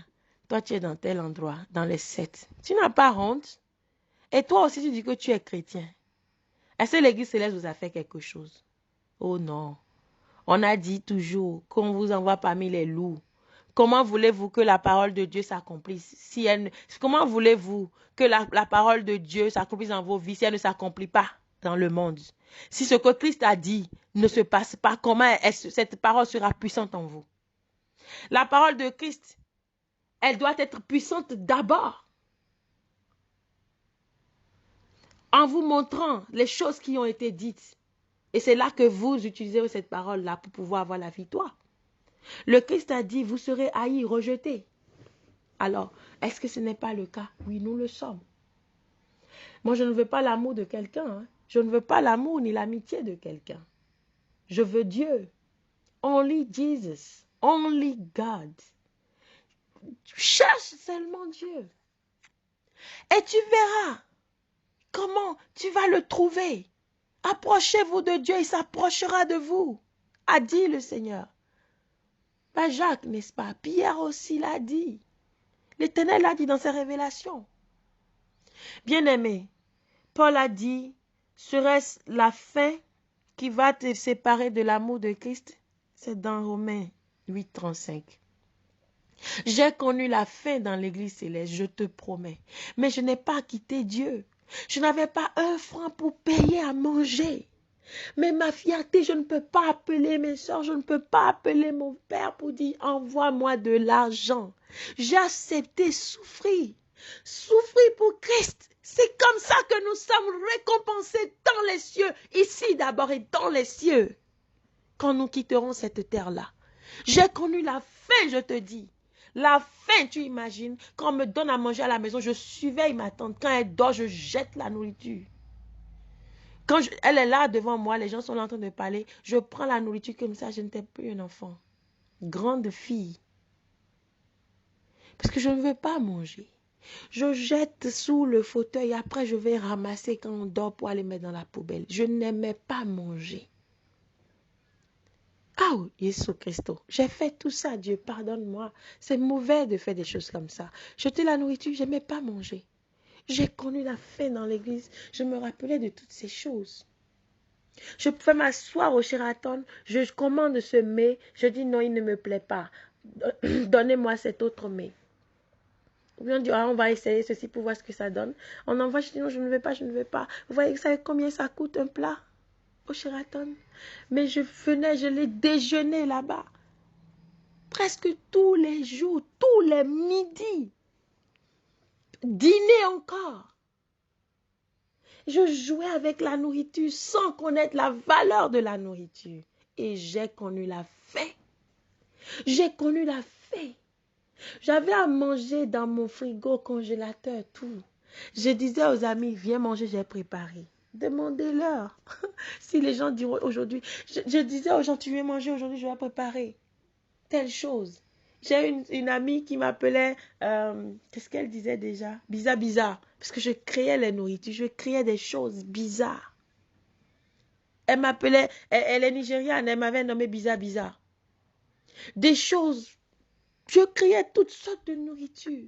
toi, tu es dans tel endroit, dans les sectes. Tu n'as pas honte. Et toi aussi, tu dis que tu es chrétien. Est-ce que l'Église céleste vous a fait quelque chose? Oh non. On a dit toujours qu'on vous envoie parmi les loups. Comment voulez-vous que la parole de Dieu s'accomplisse? Comment voulez-vous que la parole de Dieu s'accomplisse dans vos vies si elle ne s'accomplit pas dans le monde? Si ce que Christ a dit ne se passe pas, comment cette parole sera puissante en vous? La parole de Christ, elle doit être puissante d'abord. En vous montrant les choses qui ont été dites. Et c'est là que vous utilisez cette parole-là pour pouvoir avoir la victoire. Le Christ a dit, vous serez haïs, rejetés. Alors, est-ce que ce n'est pas le cas? Oui, nous le sommes. Moi, je ne veux pas l'amour de quelqu'un. Hein. Je ne veux pas l'amour ni l'amitié de quelqu'un. Je veux Dieu. Only Jesus. Only God. Cherche seulement Dieu. Et tu verras comment tu vas le trouver. Approchez-vous de Dieu, il s'approchera de vous, a dit le Seigneur. Pas Jacques, n'est-ce pas? Pierre aussi l'a dit. L'Éternel l'a dit dans ses révélations. Bien-aimé, Paul a dit, serait-ce la fin qui va te séparer de l'amour de Christ? C'est dans Romains 8, 35. J'ai connu la fin dans l'église céleste, je te promets. Mais je n'ai pas quitté Dieu. Je n'avais pas un franc pour payer à manger. Mais ma fierté, je ne peux pas appeler mes soeurs, je ne peux pas appeler mon père pour dire envoie-moi de l'argent. J'ai accepté souffrir. Souffrir pour Christ. C'est comme ça que nous sommes récompensés dans les cieux, ici d'abord et dans les cieux, quand nous quitterons cette terre-là. J'ai connu la fin, je te dis. La faim, tu imagines, quand on me donne à manger à la maison, je surveille ma tante. Quand elle dort, je jette la nourriture. Quand elle est là devant moi, les gens sont là en train de parler, je prends la nourriture comme ça, je n'étais plus un enfant. Grande fille. Parce que je ne veux pas manger. Je jette sous le fauteuil, après je vais ramasser quand on dort pour aller mettre dans la poubelle. Je n'aimais pas manger. Ah oui, Jésus Christ, j'ai fait tout ça, Dieu, pardonne-moi. C'est mauvais de faire des choses comme ça. Jeter la nourriture, je n'aimais pas manger. J'ai connu la faim dans l'église. Je me rappelais de toutes ces choses. Je pouvais m'asseoir au Sheraton, je commande ce mets, je dis non, il ne me plaît pas. Donnez-moi cet autre mets. Ou bien on dit, ah, on va essayer ceci pour voir ce que ça donne. On envoie, je dis non, je ne veux pas, je ne veux pas. Vous voyez combien ça coûte un plat au Sheraton? Mais je venais, je l'ai déjeuné là-bas. Presque tous les jours, tous les midis. Dîner encore. Je jouais avec la nourriture sans connaître la valeur de la nourriture. Et j'ai connu la faim. J'ai connu la faim. J'avais à manger dans mon frigo, congélateur, tout. Je disais aux amis, viens manger, j'ai préparé. Demandez-leur. Si les gens diront aujourd'hui, je disais aux gens, tu viens manger aujourd'hui, je vais préparer. Telle chose. J'ai une amie qui m'appelait, qu'est-ce qu'elle disait déjà? Bizarre, bizarre. Parce que je créais les nourritures, je créais des choses bizarres. Elle m'appelait, elle est nigériane, elle m'avait nommé bizarre, bizarre. Des choses, je créais toutes sortes de nourriture.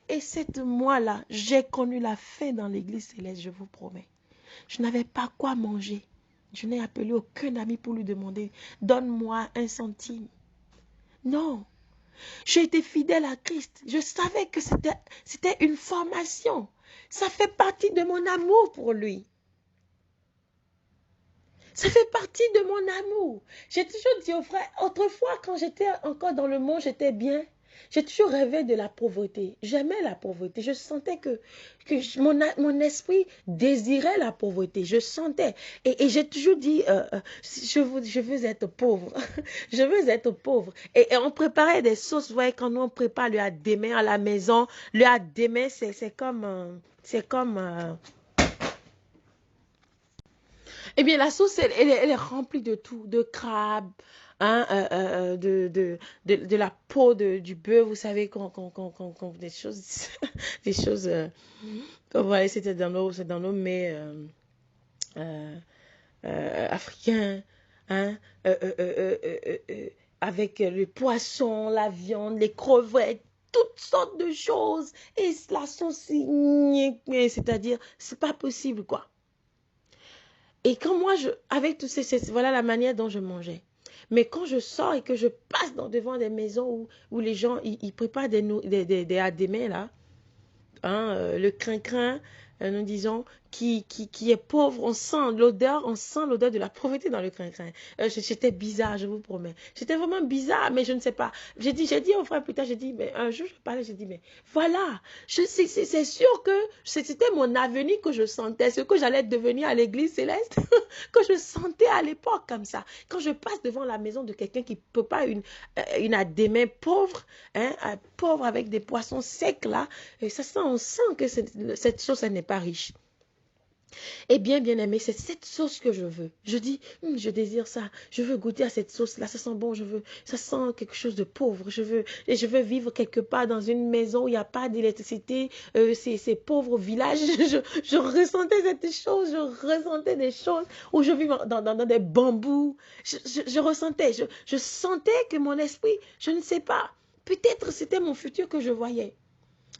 Et cette mois-là, j'ai connu la faim dans l'église céleste, je vous promets. Je n'avais pas quoi manger. Je n'ai appelé aucun ami pour lui demander, donne-moi 1 centime. Non. J'ai été fidèle à Christ. Je savais que c'était une formation. Ça fait partie de mon amour pour lui. Ça fait partie de mon amour. J'ai toujours dit aux frères, autrefois, quand j'étais encore dans le monde, j'étais bien. J'ai toujours rêvé de la pauvreté. J'aimais la pauvreté. Je sentais que mon esprit désirait la pauvreté. Je sentais. Et j'ai toujours dit, je veux être pauvre. Je veux être pauvre. Et on préparait des sauces. Vous voyez, quand on prépare le hadémé à la maison, le hadémé, c'est comme... Eh bien, la sauce, elle est remplie de tout, de crabes, hein, de la peau du bœuf, vous savez, des choses, des choses, voilà, c'est dans nos mets euh, africains, hein, euh, euh, euh, euh, euh, euh, avec le poisson, la viande, les crevettes, toutes sortes de choses. Et la sauce, c'est-à-dire, c'est pas possible, quoi. Et quand moi, avec tous voilà la manière dont je mangeais. Mais quand je sors et que je passe devant des maisons où les gens, ils préparent des adémés, là, hein, le crin-crin, nous disons, qui est pauvre, on sent l'odeur de la pauvreté dans le crin-crin. J'étais bizarre, je vous promets. J'étais vraiment bizarre, mais je ne sais pas. J'ai dit au frère plus tard, j'ai dit, mais un jour je parlais, j'ai dit, mais voilà, c'est sûr que c'était mon avenir que je sentais, ce que j'allais devenir à l'église céleste, que je sentais à l'époque comme ça. Quand je passe devant la maison de quelqu'un qui ne peut pas une adémé pauvre, hein, pauvre avec des poissons secs là, et on sent que cette chose, elle n'est pas riche. Eh bien, bien aimé, c'est cette sauce que je veux. Je dis, je désire ça. Je veux goûter à cette sauce-là. Ça sent bon. Ça sent quelque chose de pauvre. Je veux vivre quelque part dans une maison où il n'y a pas d'électricité. Ces pauvres villages. Je ressentais cette chose. Je ressentais des choses où je vis dans des bambous. Je ressentais. Je sentais que mon esprit, je ne sais pas. Peut-être c'était mon futur que je voyais.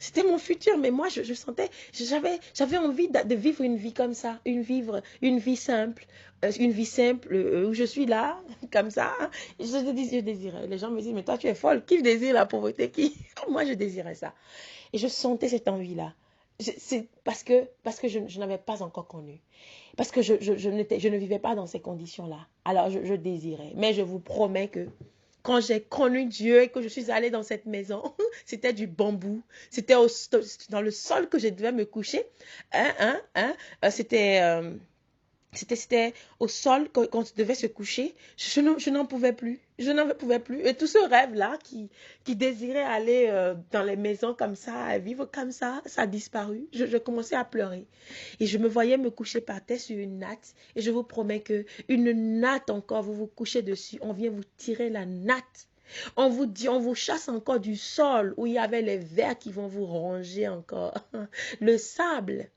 C'était mon futur, mais moi, je sentais, j'avais envie de vivre une vie comme ça, une vie simple, où je suis là, comme ça. Je désirais. Les gens me disent, mais toi, tu es folle. Qui désire la pauvreté? Qui? Moi, je désirais ça. Et je sentais cette envie-là. C'est parce que je n'avais pas encore connu. Parce que je ne vivais pas dans ces conditions-là. Alors, je désirais. Mais je vous promets que quand j'ai connu Dieu et que je suis allée dans cette maison, c'était du bambou. C'était dans le sol que je devais me coucher. C'était au sol quand tu devais se coucher. Je n'en pouvais plus. Je n'en pouvais plus. Et tout ce rêve-là qui désirait aller dans les maisons comme ça, vivre comme ça a disparu. Je commençais à pleurer. Et je me voyais me coucher par terre sur une natte. Et je vous promets que une natte encore, vous vous couchez dessus. On vient vous tirer la natte. On vous chasse encore du sol où il y avait les vers qui vont vous ronger encore. Le sable.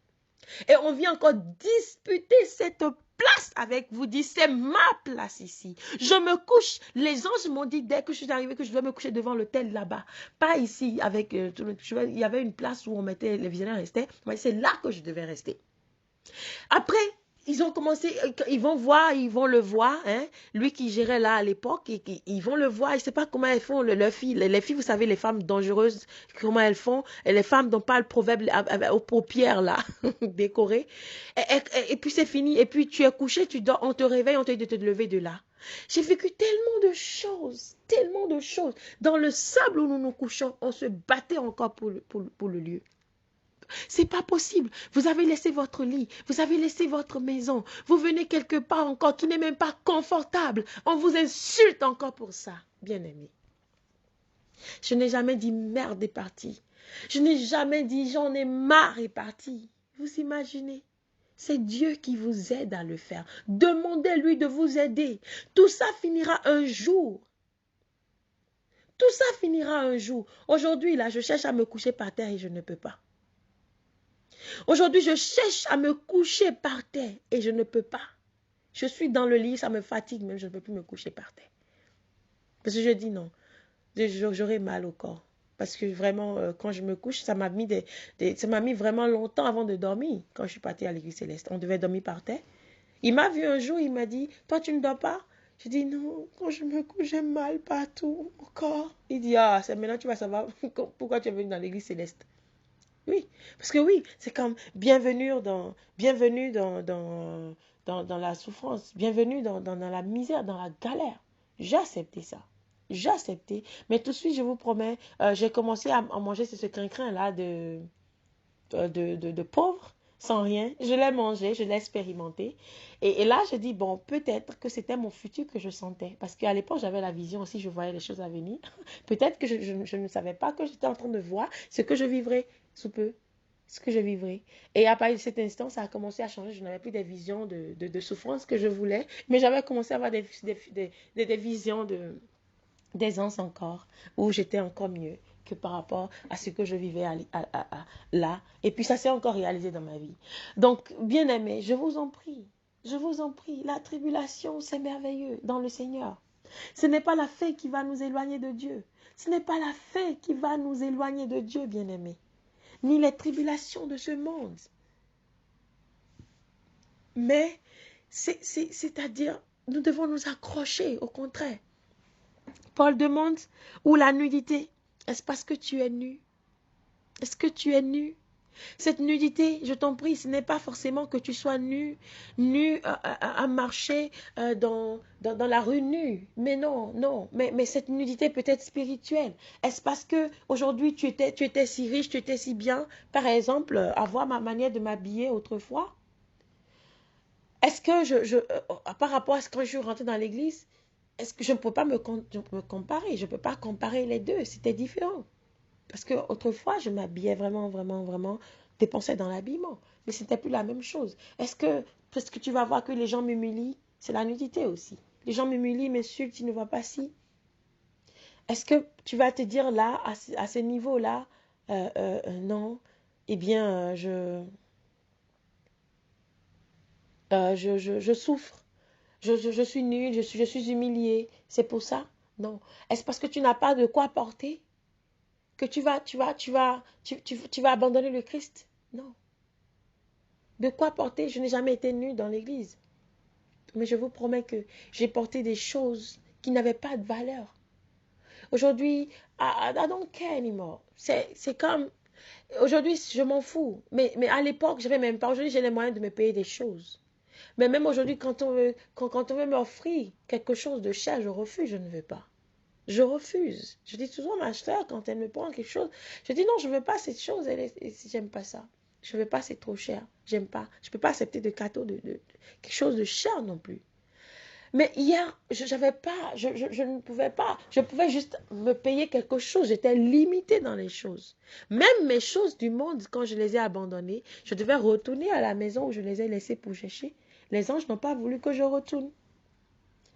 Et on vient encore disputer cette place avec vous. Dit, c'est ma place ici. Je me couche. Les anges m'ont dit, dès que je suis arrivée, que je dois me coucher devant l'autel là-bas. Pas ici, avec il y avait une place où on mettait, les visionnaires restaient. C'est là que je devais rester. Après, ils ont commencé, ils vont le voir, hein, lui qui gérait là à l'époque, ils vont le voir, je ne sais pas comment elles font, leurs filles, les filles, vous savez, les femmes dangereuses, comment elles font, et les femmes dont parle le proverbe aux paupières là, décorées, et puis c'est fini, et puis tu es couché, tu dors, on te réveille, on te dit de te lever de là. J'ai vécu tellement de choses, tellement de choses. Dans le sable où nous nous couchons, on se battait encore pour le lieu. C'est pas possible. Vous avez laissé votre lit, vous avez laissé votre maison, vous venez quelque part encore qui n'est même pas confortable. On vous insulte encore pour ça, bien-aimé. Je n'ai jamais dit merde est partie. Je n'ai jamais dit j'en ai marre est partie. Vous imaginez? C'est Dieu qui vous aide à le faire. Demandez-lui de vous aider. Tout ça finira un jour. Tout ça finira un jour. Aujourd'hui, là, je cherche à me coucher par terre et je ne peux pas. Aujourd'hui, je cherche à me coucher par terre et je ne peux pas. Je suis dans le lit, ça me fatigue, même je ne peux plus me coucher par terre. Parce que je dis non, j'aurai mal au corps. Parce que vraiment, quand je me couche, ça m'a mis vraiment longtemps avant de dormir. Quand je suis partie à l'église céleste, on devait dormir par terre. Il m'a vu un jour, il m'a dit, toi tu ne dors pas? Je dis non, quand je me couche, j'ai mal partout, au corps. Il dit, ah, c'est maintenant tu vas savoir pourquoi tu es venu dans l'église céleste. Oui, parce que oui, c'est comme bienvenue dans la souffrance, bienvenue dans la misère, dans la galère. J'ai accepté ça. J'ai accepté. Mais tout de suite, je vous promets, j'ai commencé à manger ce crin-crin-là de pauvre, sans rien. Je l'ai mangé, je l'ai expérimenté. Et là, je dis, bon, peut-être que c'était mon futur que je sentais. Parce qu'à l'époque, j'avais la vision aussi, je voyais les choses à venir. Peut-être que je ne savais pas que j'étais en train de voir ce que je vivrais sous peu. Ce que je vivrais. Et à partir de cet instant, ça a commencé à changer. Je n'avais plus des visions de souffrance que je voulais, mais j'avais commencé à avoir des visions d'aisance encore, où j'étais encore mieux que par rapport à ce que je vivais là. Et puis ça s'est encore réalisé dans ma vie. Donc, bien aimé, je vous en prie, la tribulation, c'est merveilleux dans le Seigneur. Ce n'est pas la faim qui va nous éloigner de Dieu. Ce n'est pas la faim qui va nous éloigner de Dieu, bien aimé, ni les tribulations de ce monde. Mais, c'est-à-dire, nous devons nous accrocher, au contraire. Paul demande, où la nudité? Est-ce parce que tu es nu? Est-ce que tu es nu? Cette nudité, je t'en prie, ce n'est pas forcément que tu sois nu à marcher dans la rue nue. Mais non, non. Mais cette nudité peut être spirituelle. Est-ce parce que aujourd'hui tu étais si riche, tu étais si bien, par exemple, avoir ma manière de m'habiller autrefois? Est-ce que par rapport à ce que je suis rentrée dans l'église, est-ce que je ne peux pas me comparer? Je ne peux pas comparer les deux. C'était différent. Parce que autrefois, je m'habillais vraiment, vraiment, vraiment, dépensais dans l'habillement. Mais ce n'était plus la même chose. Parce que tu vas voir que les gens m'humilient, c'est la nudité aussi. Les gens m'humilient, m'insultent, tu ne vois pas si. Est-ce que tu vas te dire là, à ce niveau-là, non, eh bien, je souffre. Je suis nulle, je suis humiliée. C'est pour ça? Non. Est-ce parce que tu n'as pas de quoi porter que tu vas abandonner le Christ? Non. De quoi porter? Je n'ai jamais été nue dans l'église. Mais je vous promets que j'ai porté des choses qui n'avaient pas de valeur. Aujourd'hui, I don't care anymore. C'est comme, aujourd'hui, je m'en fous. Mais à l'époque, je n'avais même pas. Aujourd'hui, j'ai les moyens de me payer des choses. Mais même aujourd'hui, quand on veut m'offrir quelque chose de cher, je refuse, je ne veux pas. Je refuse. Je dis toujours à ma soeur, quand elle me prend quelque chose, je dis non, je ne veux pas cette chose, j'aime pas ça. Je ne veux pas, c'est trop cher. J'aime pas. Je ne peux pas accepter de cadeau, quelque chose de cher non plus. Mais hier, je ne pouvais pas. Je pouvais juste me payer quelque chose. J'étais limitée dans les choses. Même mes choses du monde, quand je les ai abandonnées, je devais retourner à la maison où je les ai laissées pour chercher. Les anges n'ont pas voulu que je retourne.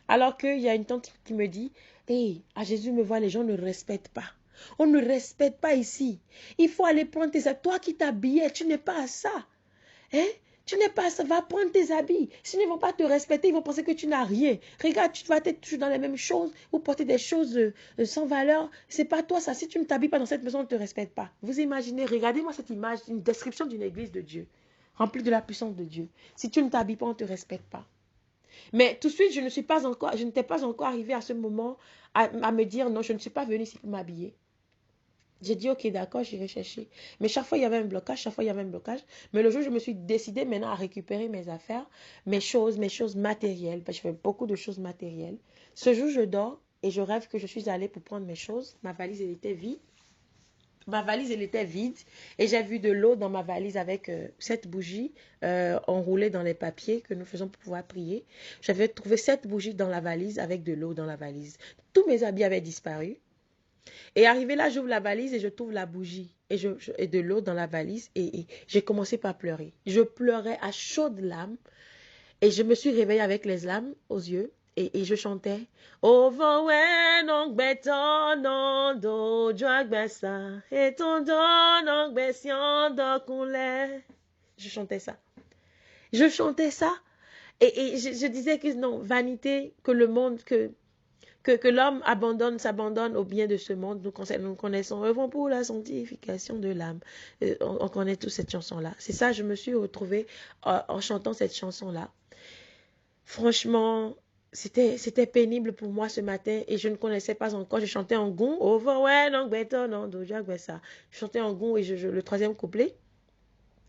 Alors qu'il y a une tante qui me dit, hey, à Jésus me voit, les gens ne respectent pas. On ne respecte pas ici. Il faut aller prendre tes habits. Toi qui t'habillais, tu n'es pas à ça. Hein? Tu n'es pas à ça. Va prendre tes habits. S'ils ne vont pas te respecter, ils vont penser que tu n'as rien. Regarde, tu vas être toujours dans les mêmes choses ou porter des choses sans valeur. C'est pas toi ça. Si tu ne t'habilles pas dans cette maison, on ne te respecte pas. Vous imaginez, regardez-moi cette image, une description d'une église de Dieu, remplie de la puissance de Dieu. Si tu ne t'habilles pas, on ne te respecte pas. Mais tout de suite, je n'étais pas encore arrivée à ce moment à me dire non, je ne suis pas venue ici pour m'habiller. J'ai dit ok, d'accord, j'irai chercher. Mais chaque fois, il y avait un blocage, chaque fois, il y avait un blocage. Mais le jour où je me suis décidée maintenant à récupérer mes affaires, mes choses matérielles, parce que je fais beaucoup de choses matérielles. Ce jour, je dors et je rêve que je suis allée pour prendre mes choses. Ma valise, elle était vide. Ma valise, elle était vide et j'ai vu de l'eau dans ma valise avec 7 bougies enroulées dans les papiers que nous faisons pour pouvoir prier. J'avais trouvé 7 bougies dans la valise avec de l'eau dans la valise. Tous mes habits avaient disparu. Et arrivé là, j'ouvre la valise et je trouve la bougie et de l'eau dans la valise et j'ai commencé par pleurer. Je pleurais à chaudes larmes et je me suis réveillée avec les larmes aux yeux. Et je chantais Au vent ouais non beton non do drag bessa et ton don non bession do coulé. Je chantais ça. Je chantais ça et je disais que non, vanité, que le monde, que l'homme s'abandonne au bien de ce monde. Nous connaissons œuvrons pour la sanctification de l'âme. On connaît tous cette chanson-là. C'est ça, je me suis retrouvée en chantant cette chanson-là. Franchement, C'était pénible pour moi ce matin et je ne connaissais pas encore. Je chantais en gon. Over, ouais, non, better, non, doja, ouais, ça. Je chantais en gon et le troisième couplet,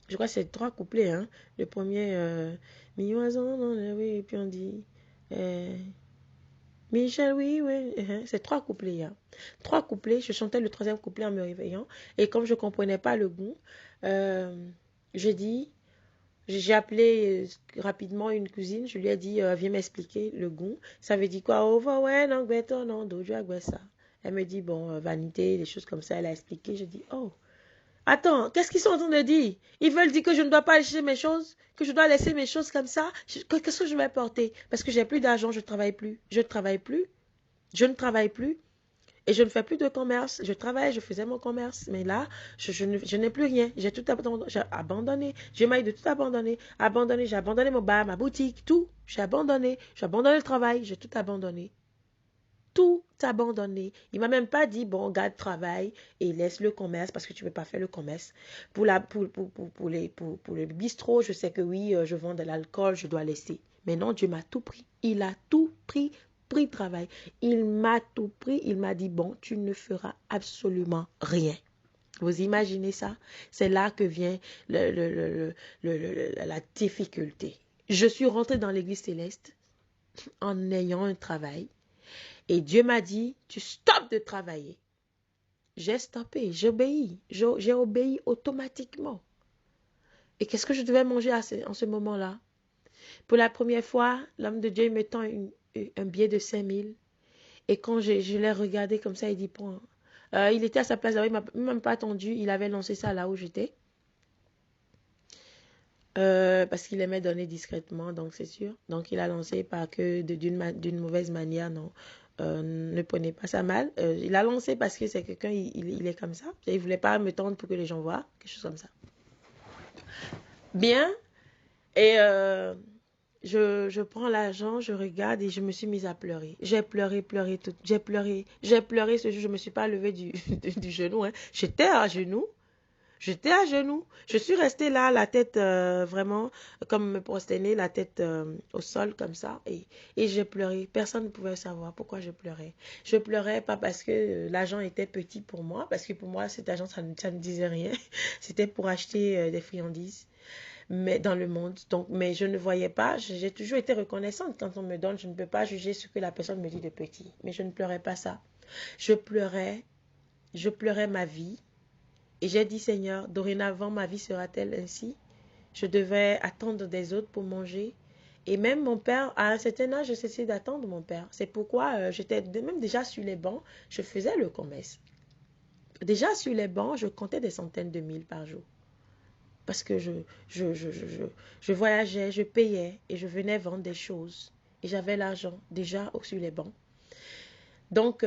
je crois que c'est trois couplets, hein. Le premier, mi-oiseau, non, oui, et puis on dit, euh, Michel, oui, oui, c'est trois couplets, hein. Trois couplets, je chantais le troisième couplet en me réveillant et comme je ne comprenais pas le gon, euh, j'ai dit, j'ai appelé rapidement une cousine, je lui ai dit, viens m'expliquer le goût. Ça veut dire quoi? Over, ouais, non, better, non, dojo, ça. Elle me dit, bon, vanité, des choses comme ça. Elle a expliqué. Je dis, oh, attends, qu'est-ce qu'ils sont en train de dire? Ils veulent dire que je ne dois pas acheter mes choses, que je dois laisser mes choses comme ça. Qu'est-ce que je vais porter? Parce que j'ai plus d'argent, je ne travaille plus. Je ne travaille plus. Je ne travaille plus. Et je ne fais plus de commerce. Je travaille, je faisais mon commerce. Mais là, je n'ai plus rien. J'ai abandonné. J'ai maillé de tout abandonner. J'ai abandonné mon bar, ma boutique, tout. J'ai abandonné. J'ai abandonné le travail. J'ai tout abandonné. Tout abandonné. Il m'a même pas dit, bon, garde travail et laisse le commerce parce que tu ne peux pas faire le commerce. Pour le bistrot, je sais que oui, je vends de l'alcool, je dois laisser. Mais non, Dieu m'a tout pris. Il a tout pris travail. Il m'a tout pris. Il m'a dit, bon, tu ne feras absolument rien. Vous imaginez ça? C'est là que vient la difficulté. Je suis rentrée dans l'église céleste en ayant un travail. Et Dieu m'a dit, tu stoppes de travailler. J'ai stoppé, j'ai obéi automatiquement. Et qu'est-ce que je devais manger en ce moment-là? Pour la première fois, l'homme de Dieu me tend un billet de 5 000. Et quand je l'ai regardé comme ça, il dit, bon, il était à sa place, il ne m'a même pas attendu, il avait lancé ça là où j'étais. Parce qu'il aimait donner discrètement, donc c'est sûr. Donc il a lancé pas que d'une mauvaise manière, non. Ne prenez pas ça mal. Il a lancé parce que c'est quelqu'un, il est comme ça. Il ne voulait pas me tendre pour que les gens voient, quelque chose comme ça. Bien. Et je prends l'argent, je regarde et je me suis mise à pleurer. J'ai pleuré tout. J'ai pleuré ce jour. Je ne me suis pas levée du genou. Hein. J'étais à genoux. J'étais à genoux. Je suis restée là, la tête vraiment comme me prosterner, la tête au sol comme ça. Et j'ai pleuré. Personne ne pouvait savoir pourquoi je pleurais. Je pleurais pas parce que l'argent était petit pour moi, parce que pour moi, cet argent, ça ne disait rien. C'était pour acheter des friandises mais dans le monde. Donc, mais je ne voyais pas. J'ai toujours été reconnaissante quand on me donne. Je ne peux pas juger ce que la personne me dit de petit. Mais je ne pleurais pas ça. Je pleurais ma vie. Et j'ai dit, Seigneur, dorénavant, ma vie sera-t-elle ainsi? Je devais attendre des autres pour manger. Et même mon père, à un certain âge, je cessais d'attendre mon père. C'est pourquoi j'étais même déjà sur les bancs, je faisais le commerce. Déjà sur les bancs, je comptais des centaines de mille par jour. Parce que je voyageais, je payais et je venais vendre des choses. Et j'avais l'argent déjà sur les bancs. Donc,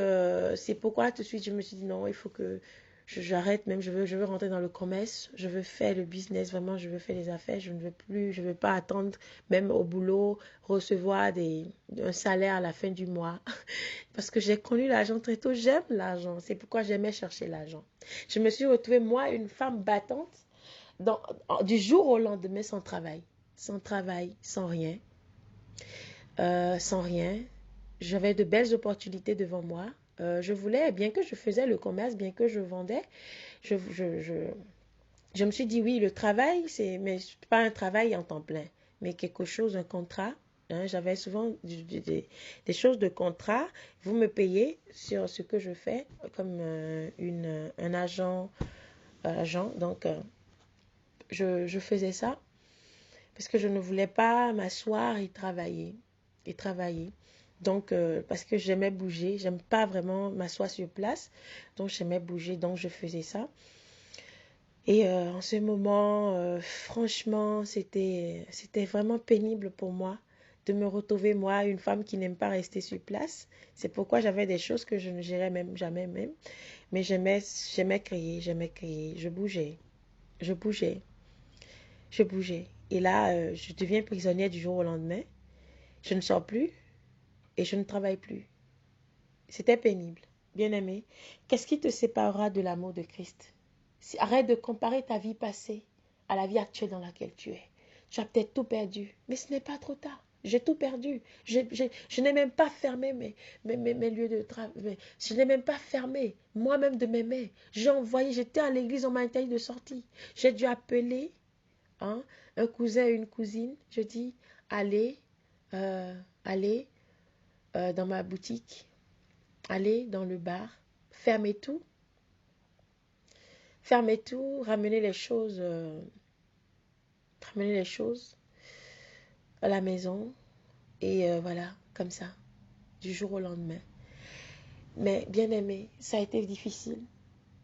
c'est pourquoi tout de suite, je me suis dit non, il faut que j'arrête même. Je veux rentrer dans le commerce. Je veux faire le business. Vraiment, je veux faire les affaires. Je ne veux pas attendre, même au boulot, recevoir un salaire à la fin du mois. Parce que j'ai connu l'argent très tôt. J'aime l'argent. C'est pourquoi j'aimais chercher l'argent. Je me suis retrouvée, moi, une femme battante, du jour au lendemain, sans travail. Sans rien. Sans rien. J'avais de belles opportunités devant moi. Je voulais, bien que je faisais le commerce, bien que je vendais, je me suis dit oui, le travail, mais pas un travail en temps plein, mais quelque chose, un contrat. Hein, j'avais souvent des choses de contrat. Vous me payez sur ce que je fais comme un agent. Donc, je faisais ça parce que je ne voulais pas m'asseoir et travailler. Donc, parce que j'aimais bouger, j'aime pas vraiment m'asseoir sur place, donc j'aimais bouger, donc je faisais ça. Et en ce moment, franchement, c'était vraiment pénible pour moi de me retrouver, moi, une femme qui n'aime pas rester sur place. C'est pourquoi j'avais des choses que je ne gérais même jamais même. Mais j'aimais créer, je bougeais, je bougeais, je bougeais. Et là, je deviens prisonnière du jour au lendemain. Je ne sors plus et je ne travaille plus. C'était pénible. Bien-aimé, qu'est-ce qui te séparera de l'amour de Christ? Arrête de comparer ta vie passée à la vie actuelle dans laquelle tu es. Tu as peut-être tout perdu, mais ce n'est pas trop tard. J'ai tout perdu. Je n'ai même pas fermé mes lieux de travail. Je n'ai même pas fermé moi-même de mes mains. J'ai envoyé, j'étais à l'église, on m'a interdit de sortir. J'ai dû appeler hein, un cousin et une cousine. Je dis, allez, euh, allez dans ma boutique, allez dans le bar, fermez tout. Fermez tout, ramenez les choses à la maison et voilà, comme ça, du jour au lendemain. Mais bien aimé, ça a été difficile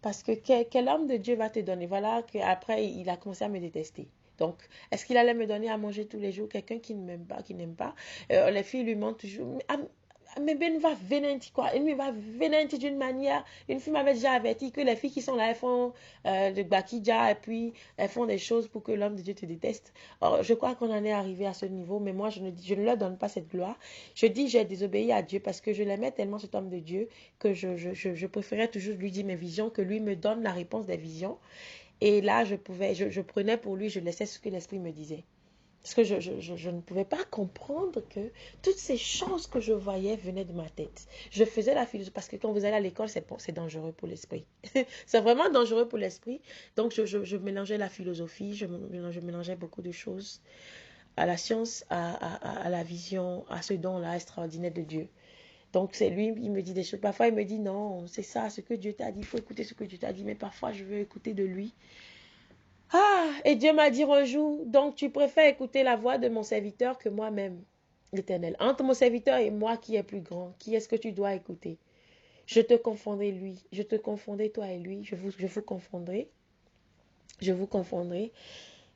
parce que quel homme de Dieu va te donner? Voilà qu'après, il a commencé à me détester. Donc, est-ce qu'il allait me donner à manger tous les jours? Quelqu'un qui ne m'aime pas, qui n'aime pas. Les filles lui mentent toujours. Mais Ben va venir quoi. Il va venir d'une manière. Une fille m'avait déjà averti que les filles qui sont là, elles font le bakidja et puis elles font des choses pour que l'homme de Dieu te déteste. Or, je crois qu'on en est arrivé à ce niveau, mais moi, je ne leur donne pas cette gloire. Je dis, j'ai désobéi à Dieu parce que je l'aimais tellement, cet homme de Dieu, que je préférais toujours lui dire mes visions, que lui me donne la réponse des visions. Et là, je prenais pour lui, je laissais ce que l'Esprit me disait. Parce que je ne pouvais pas comprendre que toutes ces choses que je voyais venaient de ma tête. Je faisais la philosophie, parce que quand vous allez à l'école, c'est dangereux pour l'esprit. C'est vraiment dangereux pour l'esprit. Donc, je mélangeais la philosophie, je mélangeais beaucoup de choses à la science, à la vision, à ce don-là extraordinaire de Dieu. Donc, c'est lui, il me dit des choses. Parfois, il me dit non, c'est ça, ce que Dieu t'a dit. Il faut écouter ce que Dieu t'a dit. Mais parfois, je veux écouter de lui. Ah, et Dieu m'a dit un jour, donc tu préfères écouter la voix de mon serviteur que moi-même, l'Éternel. Entre mon serviteur et moi, qui est plus grand? Qui est-ce que tu dois écouter? Je te confondrai lui. Je te confondrai toi et lui. Je vous confondrai. Je vous confondrai.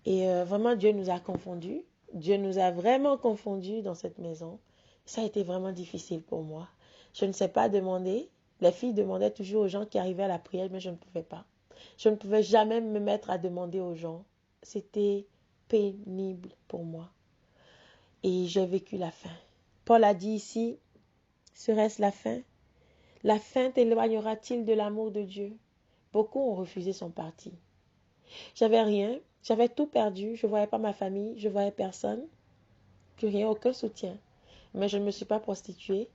Et vraiment, Dieu nous a confondus. Dieu nous a vraiment confondus dans cette maison. Ça a été vraiment difficile pour moi. Je ne sais pas demander. Les filles demandaient toujours aux gens qui arrivaient à la prière, mais je ne pouvais pas. Je ne pouvais jamais me mettre à demander aux gens. C'était pénible pour moi. Et j'ai vécu la faim. Paul a dit ici, serait-ce la faim? La faim t'éloignera-t-il de l'amour de Dieu? Beaucoup ont refusé son parti. J'avais rien, j'avais tout perdu, je ne voyais pas ma famille, je ne voyais personne, plus rien, aucun soutien. Mais je ne me suis pas prostituée,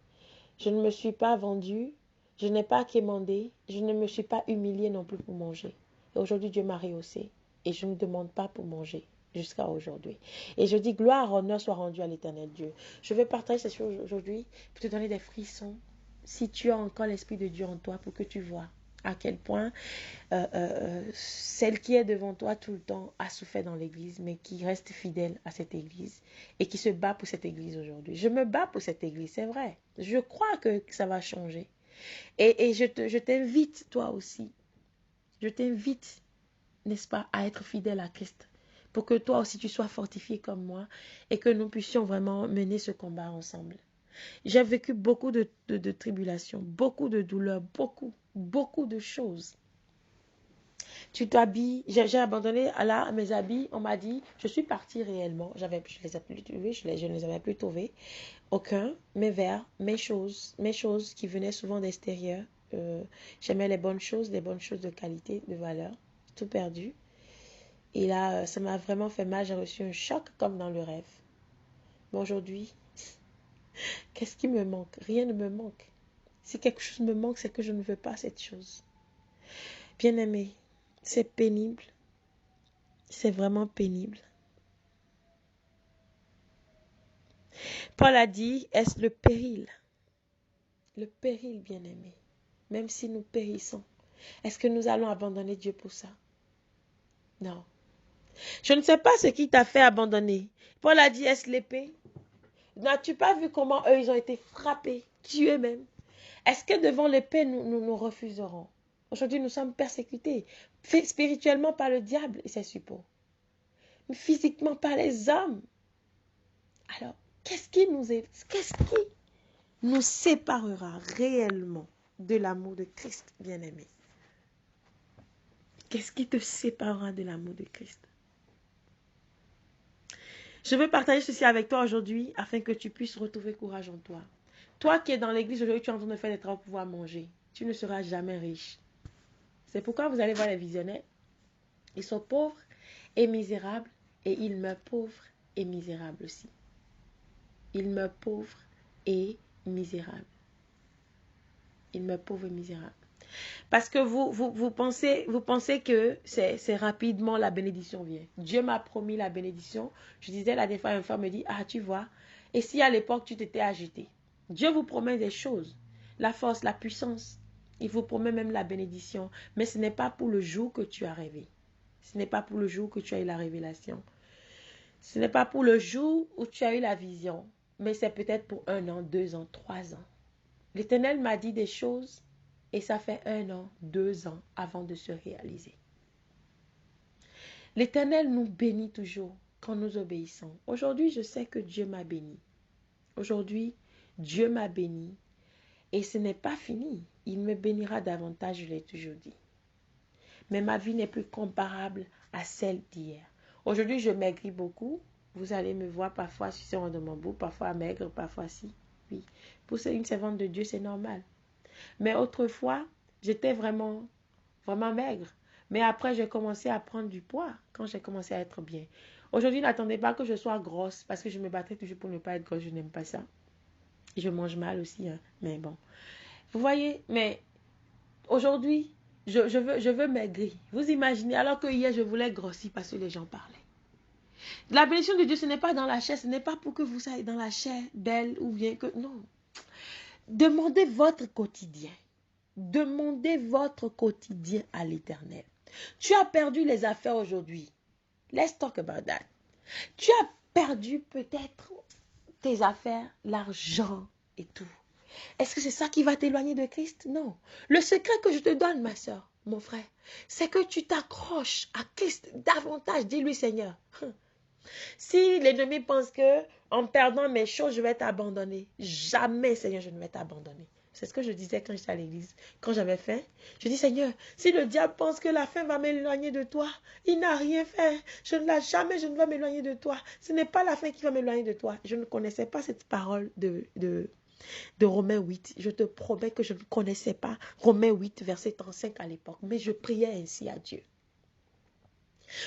je ne me suis pas vendue, je n'ai pas quémandé, je ne me suis pas humiliée non plus pour manger. Et aujourd'hui, Dieu m'a rehaussée et je ne demande pas pour manger jusqu'à aujourd'hui. Et je dis gloire, honneur soit rendu à l'Éternel Dieu. Je vais partager ces choses aujourd'hui pour te donner des frissons. Si tu as encore l'Esprit de Dieu en toi pour que tu vois à quel point celle qui est devant toi tout le temps a souffert dans l'église, mais qui reste fidèle à cette église et qui se bat pour cette église aujourd'hui. Je me bats pour cette église, c'est vrai. Je crois que ça va changer. Et je t'invite, toi aussi, je t'invite, n'est-ce pas, à être fidèle à Christ pour que toi aussi tu sois fortifié comme moi et que nous puissions vraiment mener ce combat ensemble. J'ai vécu beaucoup de tribulations, beaucoup de douleurs, beaucoup de choses. Tu t'habilles, j'ai abandonné là mes habits, on m'a dit, je suis partie réellement, je les ai plus trouvés, je ne les avais plus trouvés, aucun, mes verres, mes choses qui venaient souvent d'extérieur, j'aimais les bonnes choses de qualité, de valeur, tout perdu. Et là, ça m'a vraiment fait mal, j'ai reçu un choc comme dans le rêve. Mais aujourd'hui, qu'est-ce qui me manque? Rien ne me manque. Si quelque chose me manque, c'est que je ne veux pas cette chose. Bien-aimé, c'est pénible. C'est vraiment pénible. Paul a dit, est-ce le péril? Le péril, bien-aimé. Même si nous périssons, est-ce que nous allons abandonner Dieu pour ça? Non. Je ne sais pas ce qui t'a fait abandonner. Paul a dit, est-ce l'épée? N'as-tu pas vu comment eux, ils ont été frappés, tués même? Est-ce que devant l'épée, nous refuserons? Aujourd'hui, nous sommes persécutés, spirituellement par le diable et ses suppôts, physiquement par les hommes. Alors, qu'est-ce qui nous séparera réellement de l'amour de Christ, bien-aimé? Qu'est-ce qui te séparera de l'amour de Christ? Je veux partager ceci avec toi aujourd'hui afin que tu puisses retrouver courage en toi. Toi qui es dans l'église aujourd'hui, tu es en train de faire des travaux pour pouvoir manger. Tu ne seras jamais riche. C'est pourquoi vous allez voir les visionnaires. Ils sont pauvres et misérables et ils meurent pauvres et misérables aussi. il meurt pauvre et misérable. Il meurt pauvre et misérable. Parce que vous pensez que c'est rapidement la bénédiction vient. Dieu m'a promis la bénédiction. Je disais la dernière fois, une femme me dit, ah tu vois, et si à l'époque tu t'étais agité. Dieu vous promet des choses. La force, la puissance. Il vous promet même la bénédiction. Mais ce n'est pas pour le jour que tu as rêvé. Ce n'est pas pour le jour que tu as eu la révélation. Ce n'est pas pour le jour où tu as eu la vision. Mais c'est peut-être pour 1 an, 2 ans, 3 ans. L'Éternel m'a dit des choses. Et ça fait 1 an, 2 ans avant de se réaliser. L'Éternel nous bénit toujours quand nous obéissons. Aujourd'hui, je sais que Dieu m'a béni. Aujourd'hui, Dieu m'a béni. Et ce n'est pas fini. Il me bénira davantage, je l'ai toujours dit. Mais ma vie n'est plus comparable à celle d'hier. Aujourd'hui, je maigris beaucoup. Vous allez me voir parfois sur de mon bout, parfois maigre, parfois si. Oui. Pour une servante de Dieu, c'est normal. Mais autrefois, j'étais vraiment maigre. Mais après, j'ai commencé à prendre du poids quand j'ai commencé à être bien. Aujourd'hui, n'attendez pas que je sois grosse parce que je me battrais toujours pour ne pas être grosse. Je n'aime pas ça. Je mange mal aussi, hein. Mais bon. Vous voyez, mais aujourd'hui, je veux maigrir. Vous imaginez, alors que hier, je voulais grossir parce que les gens parlaient. La bénédiction de Dieu, ce n'est pas dans la chair. Ce n'est pas pour que vous soyez dans la chair belle ou bien que... Non. Demandez votre quotidien. Demandez votre quotidien à l'Éternel. Tu as perdu les affaires aujourd'hui. Let's talk about that. Tu as perdu peut-être tes affaires, l'argent et tout. Est-ce que c'est ça qui va t'éloigner de Christ? Non. Le secret que je te donne, ma soeur, mon frère, c'est que tu t'accroches à Christ davantage. Dis-lui, Seigneur, si l'ennemi pense que en perdant mes choses, je vais t'abandonner. Jamais, Seigneur, je ne vais t'abandonner. C'est ce que je disais quand j'étais à l'église. Quand j'avais faim, je dis, Seigneur, si le diable pense que la faim va m'éloigner de toi, il n'a rien fait. Je ne l'ai jamais, je ne vais m'éloigner de toi. Ce n'est pas la faim qui va m'éloigner de toi. Je ne connaissais pas cette parole de Romains 8. Je te promets que je ne connaissais pas Romains 8, verset 35 à l'époque. Mais je priais ainsi à Dieu.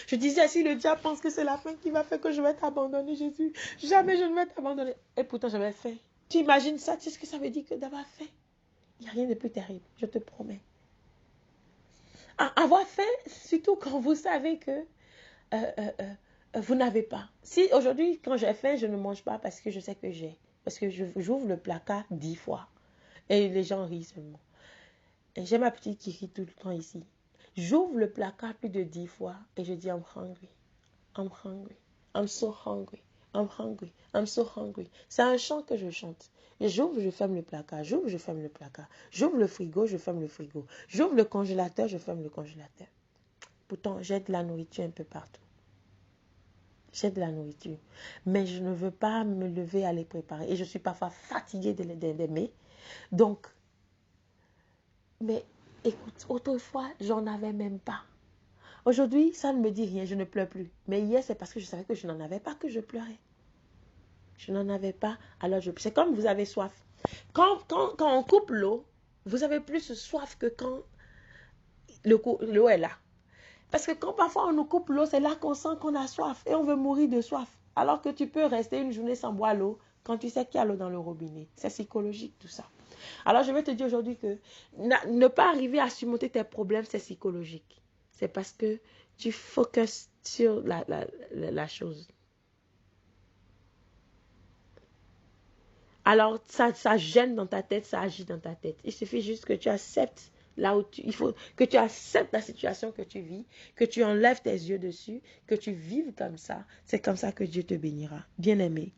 Je disais, si le diable pense que c'est la faim qui va faire que je vais t'abandonner, Jésus, jamais je ne vais t'abandonner. Et pourtant, j'avais faim. Tu imagines ça? Tu sais ce que ça veut dire que d'avoir faim? Il n'y a rien de plus terrible, je te promets. Avoir faim, surtout quand vous savez que vous n'avez pas. Si aujourd'hui, quand j'ai faim, je ne mange pas parce que je sais que j'ai. Parce que j'ouvre le placard 10 fois. Et les gens rient seulement. Et j'ai ma petite qui rit tout le temps ici. J'ouvre le placard plus de 10 fois et je dis, I'm hungry. I'm hungry. I'm so hungry. I'm hungry. I'm so hungry. C'est un chant que je chante. Et j'ouvre, je ferme le placard. J'ouvre, je ferme le placard. J'ouvre le frigo, je ferme le frigo. J'ouvre le congélateur, je ferme le congélateur. Pourtant, j'ai de la nourriture un peu partout. J'ai de la nourriture. Mais je ne veux pas me lever à les préparer. Et je suis parfois fatiguée d'aimer. Donc, mais écoute, autrefois, j'en avais même pas. Aujourd'hui, ça ne me dit rien, je ne pleure plus. Mais hier, c'est parce que je savais que je n'en avais pas que je pleurais. Je n'en avais pas, alors je... C'est comme vous avez soif. Quand on coupe l'eau, vous avez plus soif que quand l'eau est là. Parce que quand parfois on nous coupe l'eau, c'est là qu'on sent qu'on a soif et on veut mourir de soif. Alors que tu peux rester une journée sans boire l'eau quand tu sais qu'il y a l'eau dans le robinet. C'est psychologique tout ça. Alors je vais te dire aujourd'hui que ne pas arriver à surmonter tes problèmes, c'est psychologique. C'est parce que tu focuses sur la chose. Alors ça gêne dans ta tête, ça agit dans ta tête. Il suffit juste que tu acceptes là où il faut que tu acceptes la situation que tu vis, que tu enlèves tes yeux dessus, que tu vives comme ça. C'est comme ça que Dieu te bénira. Bien-aimé.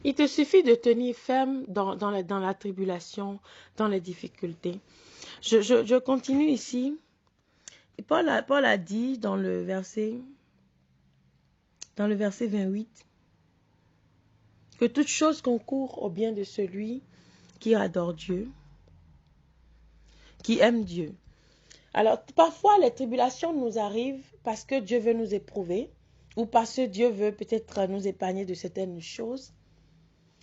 Il te suffit de tenir ferme dans la tribulation, dans les difficultés. Je continue ici. Paul a dit dans le verset 28 que toute chose concourt au bien de celui qui adore Dieu, qui aime Dieu. Alors, parfois, les tribulations nous arrivent parce que Dieu veut nous éprouver ou parce que Dieu veut peut-être nous épargner de certaines choses.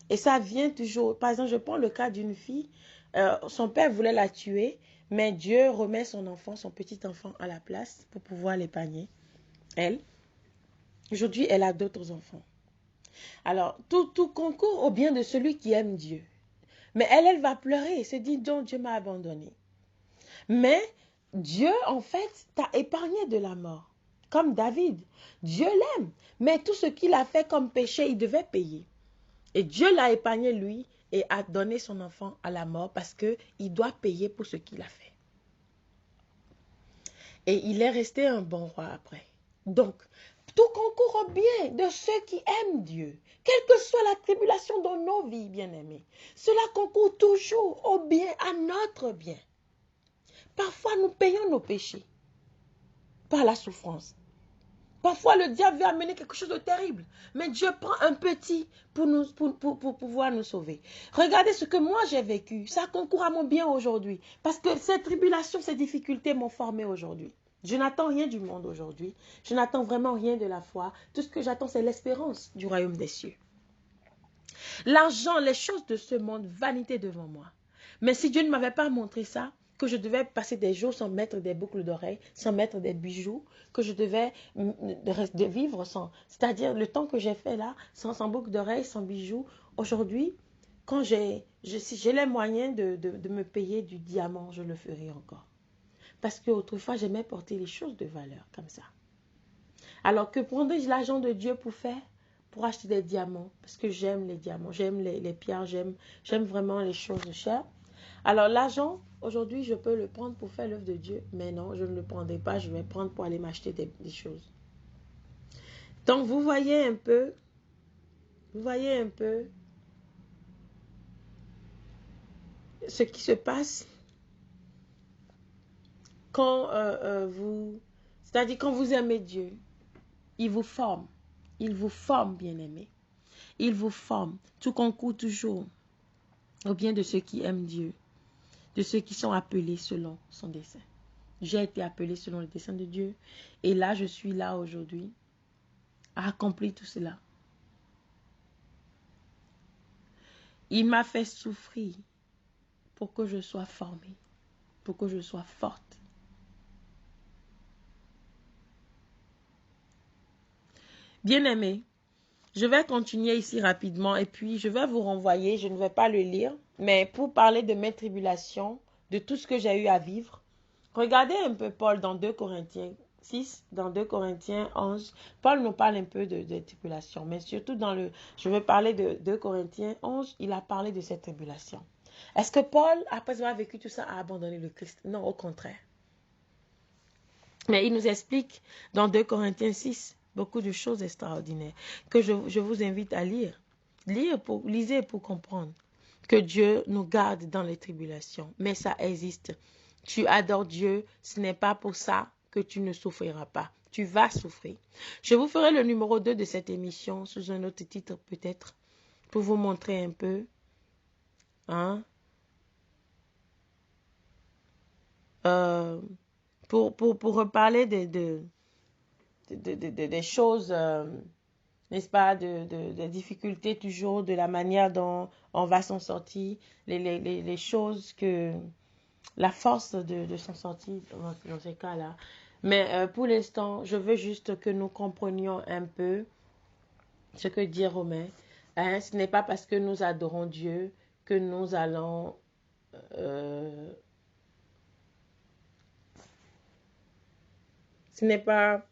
Et ça vient toujours. Par exemple, je prends le cas d'une fille. Son père voulait la tuer, mais Dieu remet son enfant, son petit enfant à la place pour pouvoir l'épargner. Elle. Aujourd'hui, elle a d'autres enfants. Alors, tout concourt au bien de celui qui aime Dieu. Mais elle va pleurer et se dit, donc Dieu m'a abandonné. Mais Dieu, en fait, t'a épargné de la mort. Comme David. Dieu l'aime. Mais tout ce qu'il a fait comme péché, il devait payer. Et Dieu l'a épargné, lui, et a donné son enfant à la mort parce qu'il doit payer pour ce qu'il a fait. Et il est resté un bon roi après. Donc, tout concourt au bien de ceux qui aiment Dieu. Quelle que soit la tribulation dans nos vies, bien-aimés. Cela concourt toujours au bien, à notre bien. Parfois, nous payons nos péchés par la souffrance. Parfois, le diable veut amener quelque chose de terrible. Mais Dieu prend un petit pour pouvoir nous sauver. Regardez ce que moi j'ai vécu. Ça concourt à mon bien aujourd'hui. Parce que ces tribulations, ces difficultés m'ont formé aujourd'hui. Je n'attends rien du monde aujourd'hui. Je n'attends vraiment rien de la foi. Tout ce que j'attends, c'est l'espérance du royaume des cieux. L'argent, les choses de ce monde, vanité devant moi. Mais si Dieu ne m'avait pas montré ça, que je devais passer des jours sans mettre des boucles d'oreilles, sans mettre des bijoux, que je devais de vivre sans, c'est-à-dire le temps que j'ai fait là, sans boucles d'oreilles, sans bijoux, aujourd'hui, quand si j'ai les moyens de me payer du diamant, je le ferai encore. Parce qu'autrefois, j'aimais porter les choses de valeur comme ça. Alors que prendrais-je l'argent de Dieu pour faire? Pour acheter des diamants. Parce que j'aime les diamants, j'aime les pierres, j'aime vraiment les choses chères. Alors l'argent, aujourd'hui, je peux le prendre pour faire l'œuvre de Dieu. Mais non, je ne le prendrai pas. Je vais prendre pour aller m'acheter des choses. Donc vous voyez un peu ce qui se passe quand c'est-à-dire quand vous aimez Dieu. Il vous forme. Il vous forme, bien-aimé. Il vous forme. Tout concourt toujours au bien de ceux qui aiment Dieu, de ceux qui sont appelés selon son dessein. J'ai été appelé selon le dessein de Dieu. Et là, je suis là aujourd'hui à accomplir tout cela. Il m'a fait souffrir pour que je sois formée, pour que je sois forte. Bien-aimés, je vais continuer ici rapidement et puis je vais vous renvoyer, je ne vais pas le lire, mais pour parler de mes tribulations, de tout ce que j'ai eu à vivre. Regardez un peu Paul dans 2 Corinthiens 6, dans 2 Corinthiens 11. Paul nous parle un peu de tribulations, mais surtout je vais parler de 2 Corinthiens 11, il a parlé de cette tribulation. Est-ce que Paul, après avoir vécu tout ça, a abandonné le Christ? Non, au contraire. Mais il nous explique dans 2 Corinthiens 6 beaucoup de choses extraordinaires que je vous invite à lire. Lisez pour comprendre que Dieu nous garde dans les tribulations. Mais ça existe. Tu adores Dieu, ce n'est pas pour ça que tu ne souffriras pas. Tu vas souffrir. Je vous ferai le numéro 2 de cette émission sous un autre titre peut-être pour vous montrer un peu. Hein? Pour reparler des choses, n'est-ce pas, des difficultés toujours, de la manière dont on va s'en sortir, les choses que, la force de s'en sortir dans ces cas-là. Mais pour l'instant, je veux juste que nous comprenions un peu ce que dit Romain. Hein, ce n'est pas parce que nous adorons Dieu que nous allons ce n'est pas